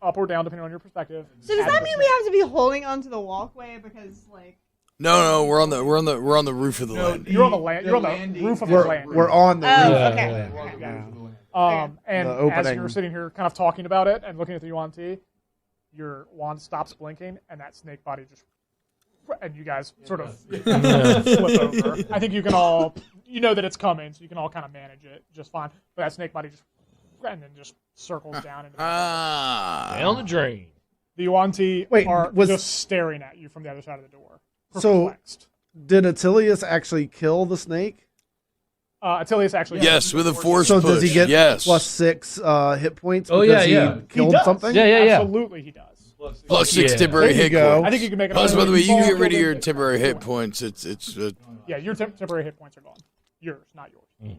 C: Up or down, depending on your perspective.
B: So does that mean we have to be holding onto the walkway because, like,
F: No, we're on the roof of the landing.
C: You're on the roof of the landing.
D: We're on the
B: oh,
D: roof.
B: okay.
C: And
D: The
C: as
D: opening.
C: you're sitting here kind of talking about it and looking at the yuan tea, your wand stops blinking and that snake body just, and you guys sort of flip over. I think you can all, you know that it's coming, so you can all kind of manage it just fine. But that snake body just, and then just circles down into
A: Down the drain.
C: the yuan tea
D: Wait,
C: are
D: was-
C: just staring at you from the other side of the door.
D: So-
C: Perplexed.
D: Did Attilius actually kill the snake?
C: Attilius actually.
F: Yes, with a force
D: So
F: push.
D: does he get
F: yes.
D: +6 hit points?
A: Oh,
D: because
A: yeah.
D: he
C: He
D: killed
C: does.
D: something?
A: Yeah.
C: Absolutely, he does.
F: Plus 6
A: Yeah.
F: temporary
D: There you
F: hit
D: go.
F: points.
C: I think you can make it.
F: Plus, by the way, you can get rid of your temporary hit points. It's
C: Yeah, your temporary hit points are gone. Yours, not yours.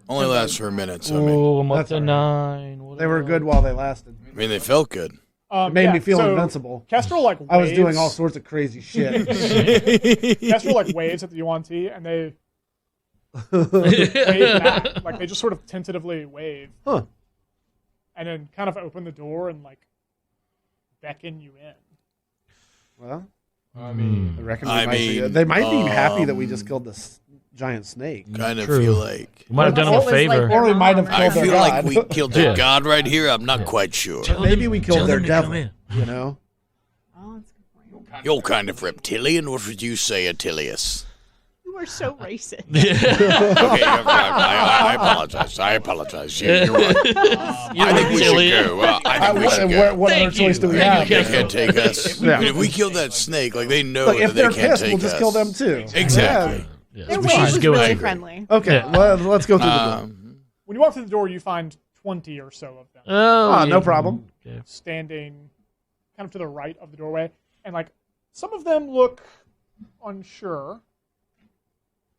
F: only lasts for a minute. So
A: Oh, I'm up
D: That's
A: to
D: all right.
A: 9.
D: They were good while they lasted.
F: I mean, they felt good.
D: It made
C: yeah,
D: me feel
C: so
D: invincible.
C: Kestrel like
D: I was doing
C: waves-
D: all sorts of crazy shit.
C: Kestrel like waves at the yuan tea, and they wave back. Like they just sort of tentatively wave.
D: Huh.
C: And then kind of open the door and like beckon you in.
D: Well,
F: I
D: reckon they might be happy that we just killed this giant snake.
F: Kind of
A: True.
F: feel like
A: We might have done him a favor.
D: Or we might have
F: I
D: killed their
F: feel like
D: god.
F: we killed their god right here. I'm not quite sure.
D: Maybe we killed their
A: tell them
D: devil.
A: to
D: You know.
B: Oh, that's a good point.
F: You're kind of reptilian. What would you say, Attilius?
B: You are so racist.
F: Okay, I apologize. I apologize. You're right. I think we should go. I think we should go.
D: What other choice do we have?
F: They can't take us.
D: Yeah.
F: I mean, if we kill that snake, like they know
D: Look,
F: that
D: if
F: they
D: they're
F: can't
D: pissed,
F: take
D: we'll just
F: us.
D: kill them too.
F: Exactly.
A: Yes,
B: Their
A: we
B: wave
A: should
B: was
A: just go
B: really
A: with-
B: friendly.
D: Okay,
A: Yeah.
D: let's go through the door.
C: When you walk through the door, you find 20 or so of them
A: Oh,
D: No problem.
A: Okay.
C: standing kind of to the right of the doorway. And like some of them look unsure.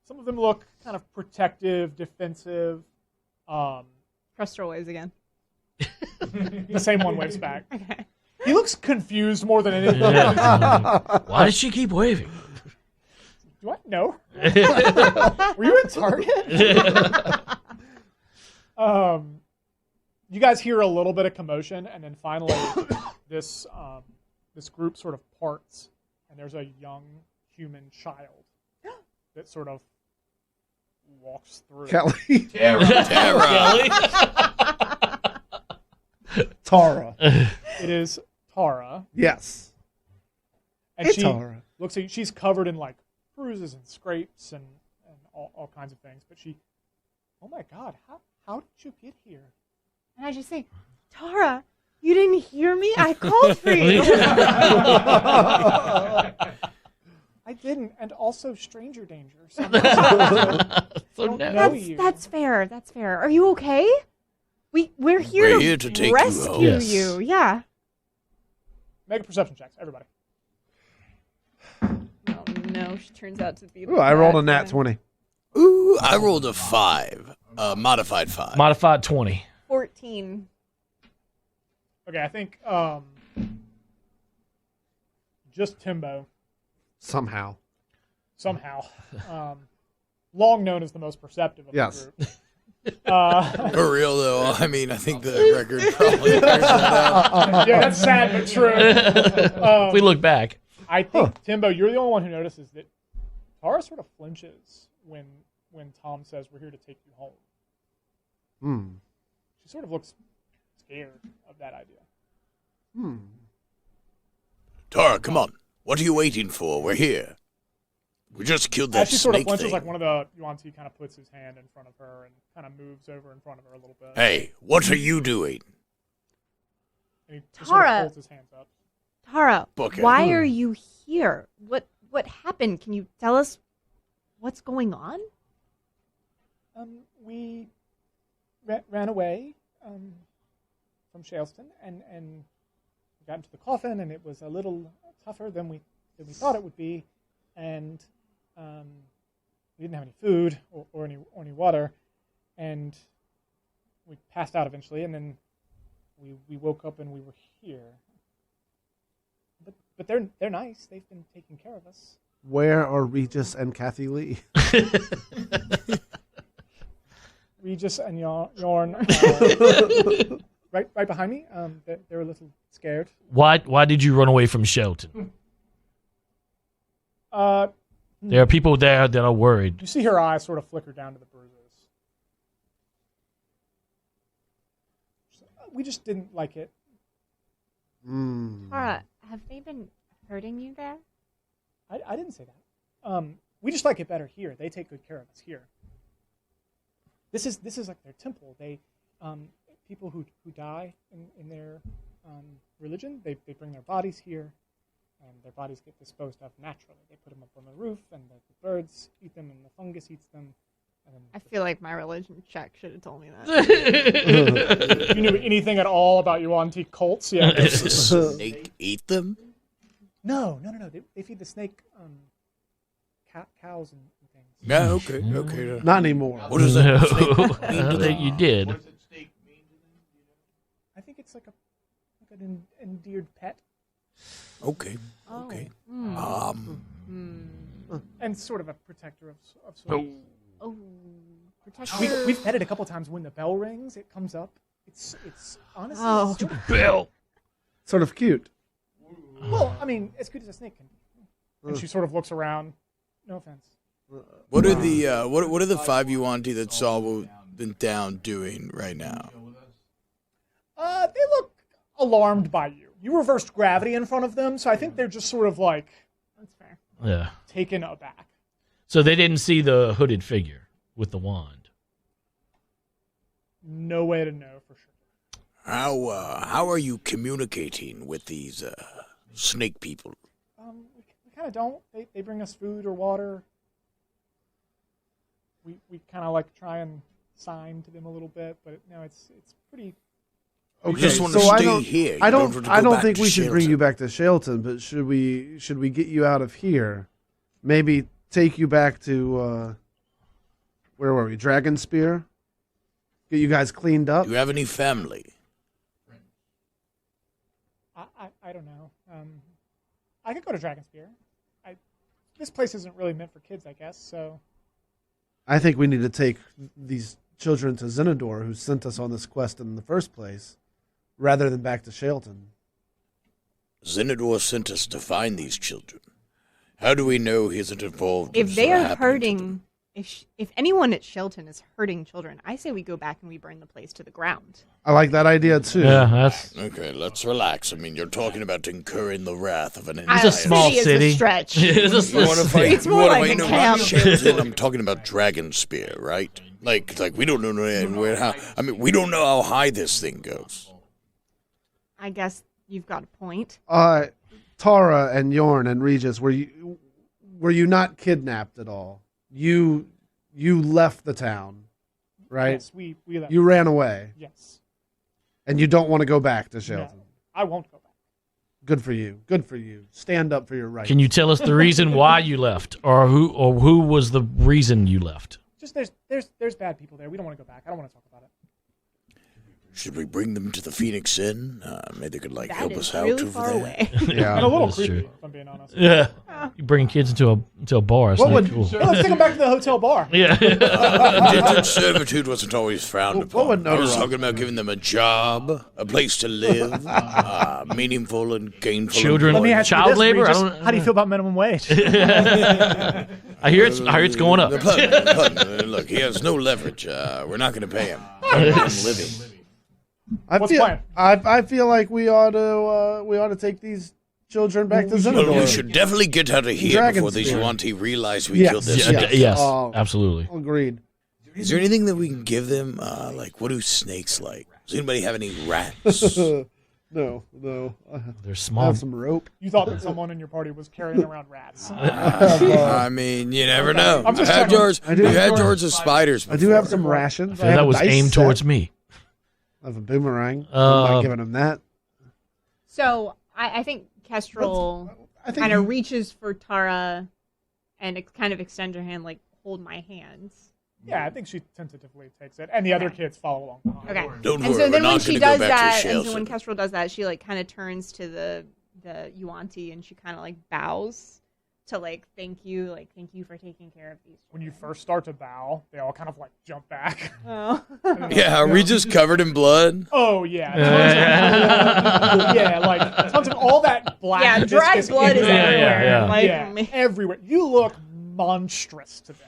C: Some of them look kind of protective, defensive.
B: Crustor waves again.
C: The same one waves back.
B: Okay.
C: He looks confused more than anything.
A: Yeah. Why does she keep waving?
C: Do I know? Were you in Target? You guys hear a little bit of commotion, and then finally, this group sort of parts, and there's a young human child that sort of walks through.
D: Kelly.
F: Tara.
D: Tara.
C: It is Tara,
D: Yes.
C: and
D: Hey,
C: she
D: Tara.
C: looks like she's covered in like bruises and scrapes and all kinds of things. But she, oh my God, how did you get here?
B: And I just say, Tara, you didn't hear me? I called for you.
C: I didn't, and also stranger danger.
A: So
C: don't
A: now-
C: know you.
B: That's fair. That's fair. Are you okay? We're here,
F: We're here to take you
B: rescue
F: home.
A: Yes.
B: you. Yeah.
C: Make a perception checks, everybody.
B: Oh no, she turns out to be.
D: Ooh, I rolled a nat 20.
F: Ooh, I rolled a 5. Modified 5.
A: Modified 20.
B: 14.
C: Okay, I think just Timbo
D: Somehow.
C: somehow, long known as the most perceptive of
D: Yes.
C: the group.
F: For real, though, I mean, I think the record probably bears that out.
C: Yeah, that's sad but true.
A: If we look back.
C: I think Timbo, you're the only one who notices that Tara sort of flinches when Tom says we're here to take you home.
D: Hmm.
C: She sort of looks scared of that idea.
D: Hmm.
F: Tara, come on. What are you waiting for? We're here. We just killed that
C: As she sort of
F: snake
C: flinches,
F: thing.
C: like one of the Yuan-Ti kind of puts his hand in front of her and kind of moves over in front of her a little bit.
F: Hey, what are you doing?
C: And he just sort of
B: Tara.
C: holds his hands up.
B: Tara,
F: Okay.
B: why are you here? What happened? Can you tell us what's going on?
C: We ran away from Shaleston and got into the coffin, and it was a little tougher than we thought it would be, and we didn't have any food or any water, and we passed out eventually, and then we woke up and we were here. But they're nice. They've been taking care of us.
D: Where are Regis and Kathy Lee?
C: Regis and Yorn, right behind me. They're a little scared.
A: Why did you run away from Shelton? There are people there that are worried.
C: You see her eyes sort of flicker down to the bruises. We just didn't like it.
B: Tara, have they been hurting you there?
C: I didn't say that. We just like it better here. They take good care of us here. This is like their temple. They people who die in their religion, they bring their bodies here, and their bodies get disposed of naturally. They put them up on the roof, and the birds eat them, and the fungus eats them. And then
B: I feel like my religion check should have told me that.
C: if you knew anything at all about Yuan-Ti cults, yeah.
F: Does the snake eat them?
C: No. They feed the snake cows and things.
F: Yeah, okay.
D: Not anymore.
F: What does that
A: No,
F: snake mean
A: I
F: to
A: don't
F: them?
A: think you did.
C: I think it's like an endeared pet.
F: Okay.
B: Oh.
F: Okay.
B: Mm.
C: And sort of a protector of
A: Oh.
C: sorts.
B: Oh, protect
C: We've fed it a couple times. When the bell rings, it comes up. It's honestly
B: Oh.
A: Bill.
D: Sort of cute.
C: well, I mean, as cute as a snake can be. And she sort of looks around. No offense.
F: What are the what are the 5 Yuan-Ti that Saul been down doing right now?
C: They look alarmed by you. You reversed gravity in front of them, so I think they're just sort of like
B: That's fair.
A: Yeah.
C: taken aback.
A: So they didn't see the hooded figure with the wand.
C: No way to know for sure.
F: How are you communicating with these snake people?
C: We kind of don't. They bring us food or water. We kind of like try and sign to them a little bit, but no, it's pretty.
D: Okay,
F: just want to
D: so
F: stay here.
D: I
F: You
D: don't.
F: want to
D: I
F: go
D: don't
F: back
D: think
F: to
D: we should bring
F: Shelton.
D: you back to Shelton, but should we get you out of here? Maybe take you back to where were we? Dragon Spear. Get you guys cleaned up.
F: Do you have any family?
C: I don't know. I could go to Dragonspear. This place isn't really meant for kids, I guess. So
D: I think we need to take these children to Zenador, who sent us on this quest in the first place, rather than back to Shelton.
F: Zenador sent us to find these children. How do we know he isn't involved?
B: If
F: in
B: they
F: what
B: are
F: happened to
B: hurting,
F: them?
B: if anyone at Shelton is hurting children, I say we go back and we burn the place to the ground.
D: I like that idea too.
A: Yeah, that's
F: Okay, let's relax. I mean, you're talking about incurring the wrath of an
A: a
F: entire
A: small
B: Is
A: city.
B: a stretch.
A: It's a
F: You
A: small
F: want to
A: city.
F: fight?
B: It's more like a
F: no,
B: camp.
F: not Shelton. I'm talking about Dragon Spear, right? Like we don't know where how. I mean, we don't know how high this thing goes.
B: I guess you've got a point.
D: Tara and Yorn and Regis, were you not kidnapped at all? You left the town, right?
C: yes, we left.
D: You ran away,
C: Yes.
D: and you don't want to go back to Shelton.
C: No, I won't go back.
D: Good for you. Good for you. Stand up for your rights.
A: Can you tell us the reason why you left, or who was the reason you left?
C: Just there's bad people there. We don't want to go back. I don't want to talk about it.
F: Should we bring them to the Phoenix Inn? Maybe they could
B: That
F: help
B: is
F: us out
B: really
F: over
B: far
F: there.
B: away.
D: Yeah.
C: And a little
A: that's
C: creepy,
A: true.
C: if I'm being honest.
A: Yeah, you bring kids into a bar. It's
D: What
A: not
D: would-
A: cool.
C: Yeah, let's take them back to the hotel bar.
A: Yeah.
F: Indentured servitude wasn't always frowned
D: What
F: upon.
D: would
F: I was
D: Notarok-
F: talking about giving them a job, a place to live, meaningful and gainful.
A: Children-
C: Let me ask
A: Child
C: you this,
A: labor?
C: Regis.
A: I don't-
C: How do you feel about minimum wage?
A: I hear it's going up.
F: Look, he has no leverage. We're not going to pay him. I'm living.
C: What's the plan?
D: I feel like we ought to take these children back to Zenador.
F: Well, we should definitely get out of here
D: Dragon
F: before these
D: Spear.
F: Yuan-Ti realize we
D: Yes.
F: killed this.
A: Yeah,
F: snake.
A: yes,
D: Oh.
A: absolutely.
D: Agreed.
F: Is there anything that we can give them? Like, what do snakes like? Does anybody have any rats?
D: No.
A: They're
D: I
A: small.
D: have some rope.
C: You thought that someone in your party was carrying around rats.
F: I mean, you never know.
C: I'm just
F: You had
C: checking.
F: yours.
D: I do-
F: You had yours as spiders.
D: I do have some rations. I have
A: That
D: a
A: was
D: dice
A: aimed
D: set.
A: towards me.
D: I have a boomerang. I'm not giving him that.
B: So I think Kestrel
D: I think
B: kind of
D: you-
B: reaches for Tara and kind of extends her hand, like, hold my hands.
C: Yeah, I think she tentatively takes it, and the other kids follow along behind.
B: Okay.
F: Don't
B: And
F: worry,
B: so
F: we're
B: then when
F: not
B: she
F: going to go
B: does
F: back
B: that,
F: to
B: and so when
F: Shelton.
B: Kestrel does that, she like kind of turns to the Yuan-Ti and she kind of like bows to like thank you for taking care of these.
C: When you first start to bow, they all kind of like jump back.
B: Oh.
F: Yeah, are we just covered in blood?
C: Oh yeah, tons of, yeah, like tons of all that black.
B: Yeah, dry
C: viscous
B: blood is
C: ink.
B: everywhere.
A: yeah.
B: Like,
C: Yeah, everywhere. You look monstrous to them,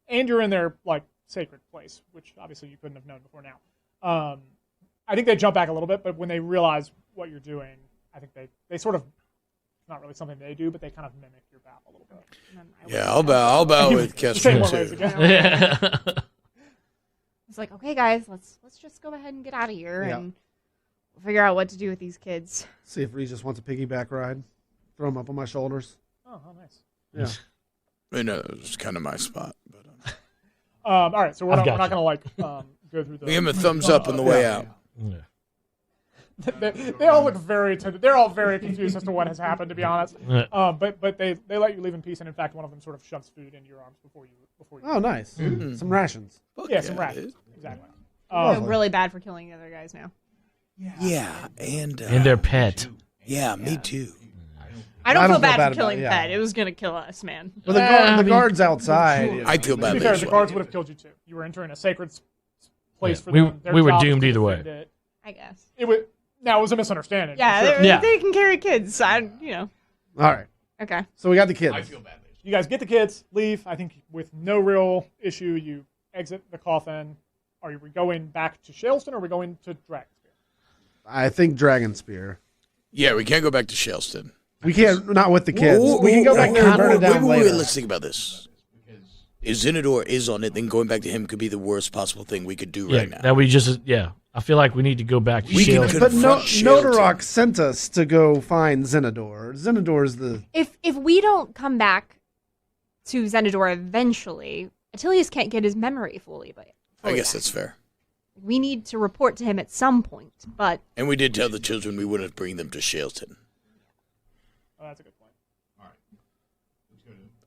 C: and you're in their like sacred place, which obviously you couldn't have known before now. I think they jump back a little bit, but when they realize what you're doing, I think they sort of, not really something they do, but they kind of mimic your bow a little bit.
F: Yeah, I'll bow with
C: Say
F: Kestrel
C: more ways
F: too.
C: again.
B: it's like, okay, guys, let's just go ahead and get out of here
D: Yeah.
B: and we'll figure out what to do with these kids.
D: See if Regis wants a piggyback ride. Throw him up on my shoulders.
C: Oh, how nice.
D: Yeah.
F: I know, it's kind of my spot. But,
C: All right, so we're
A: I've
C: not,
A: got
C: we're not
A: you.
C: gonna like go through the.
F: give him a thumbs up on the way out.
A: Yeah.
C: they all look very attentive. They're all very confused as to what has happened, to be honest.
A: Yeah.
C: But they let you leave in peace, and in fact, one of them sort of shoves food into your arms before you.
D: Oh, nice. Some rations.
C: Yeah, some rations. Exactly.
B: I feel really bad for killing the other guys now.
F: Yeah, and
A: And their pet.
F: yeah, me too.
B: I don't feel bad for
D: about
B: killing
D: it,
B: the
D: yeah.
B: pet. It was gonna kill us, man.
D: But the guard's outside.
F: I feel bad.
C: To be fair, the guards would have killed you too. You were entering a sacred place for
A: we
C: them. Their
A: we were
C: job is
A: doomed
C: to
A: either way.
C: defend it.
B: I guess.
C: It was a misunderstanding.
B: Yeah,
C: sure.
B: they can carry kids. All
D: right.
B: Okay.
D: So we got the kids.
I: I feel bad.
C: You guys get the kids, leave. I think with no real issue, you exit the coffin. Are we going back to Shaleston or are we going to Dragonspear?
D: I think Dragon Spear.
F: Yeah, we can't go back to Shaleston.
D: We can't, not with the kids. We can go back there and burn it down later.
F: Let's think about this. If Zinador is on it, then going back to him could be the worst possible thing we could do right now.
A: That we just I feel like we need to go back to Shaleston.
D: But Nodorok sent us to go find Zinador. Zinador's the...
B: If we don't come back to Zenador eventually, Attilius can't get his memory fully back.
F: I guess that's fair.
B: We need to report to him at some point, but...
F: And we did tell the children we wouldn't bring them to Shaleston.
C: Oh, that's a good point.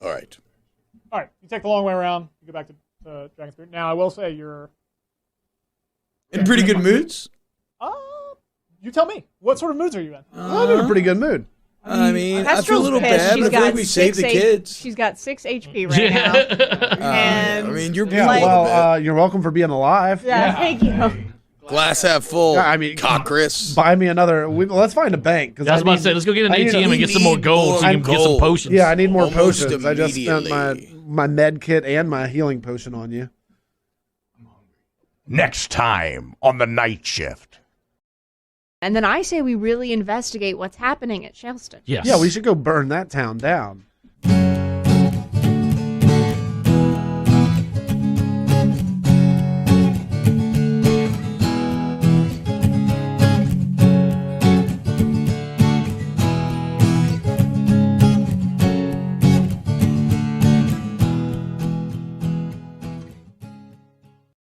F: All right.
C: All right, you take the long way around. You go back to Dragonspear. Now, I will say you're...
F: In pretty good moods?
C: You tell me. What sort of moods are you in?
D: I'm in a pretty good mood.
F: I mean, I feel a
B: Kestrel's
F: little
B: pissed.
F: bad,
B: She's
F: but I feel like
B: got
F: we saved the kids.
B: She's got 6 HP right now. And
F: I mean, you're
D: Yeah,
F: like,
D: well, you're welcome for being alive.
B: yeah, thank you.
F: glass half full.
D: I mean,
F: cock Chris.
D: Buy me another... let's find a bank.
A: I was about to say, let's go get an ATM and get some more gold so you can get some potions.
D: Yeah, I need more
F: Almost
D: potions. I just spent my med kit and my healing potion on you.
I: Next time on the night shift.
B: And then I say we really investigate what's happening at Shaleston.
A: Yes.
D: Yeah, we should go burn that town down.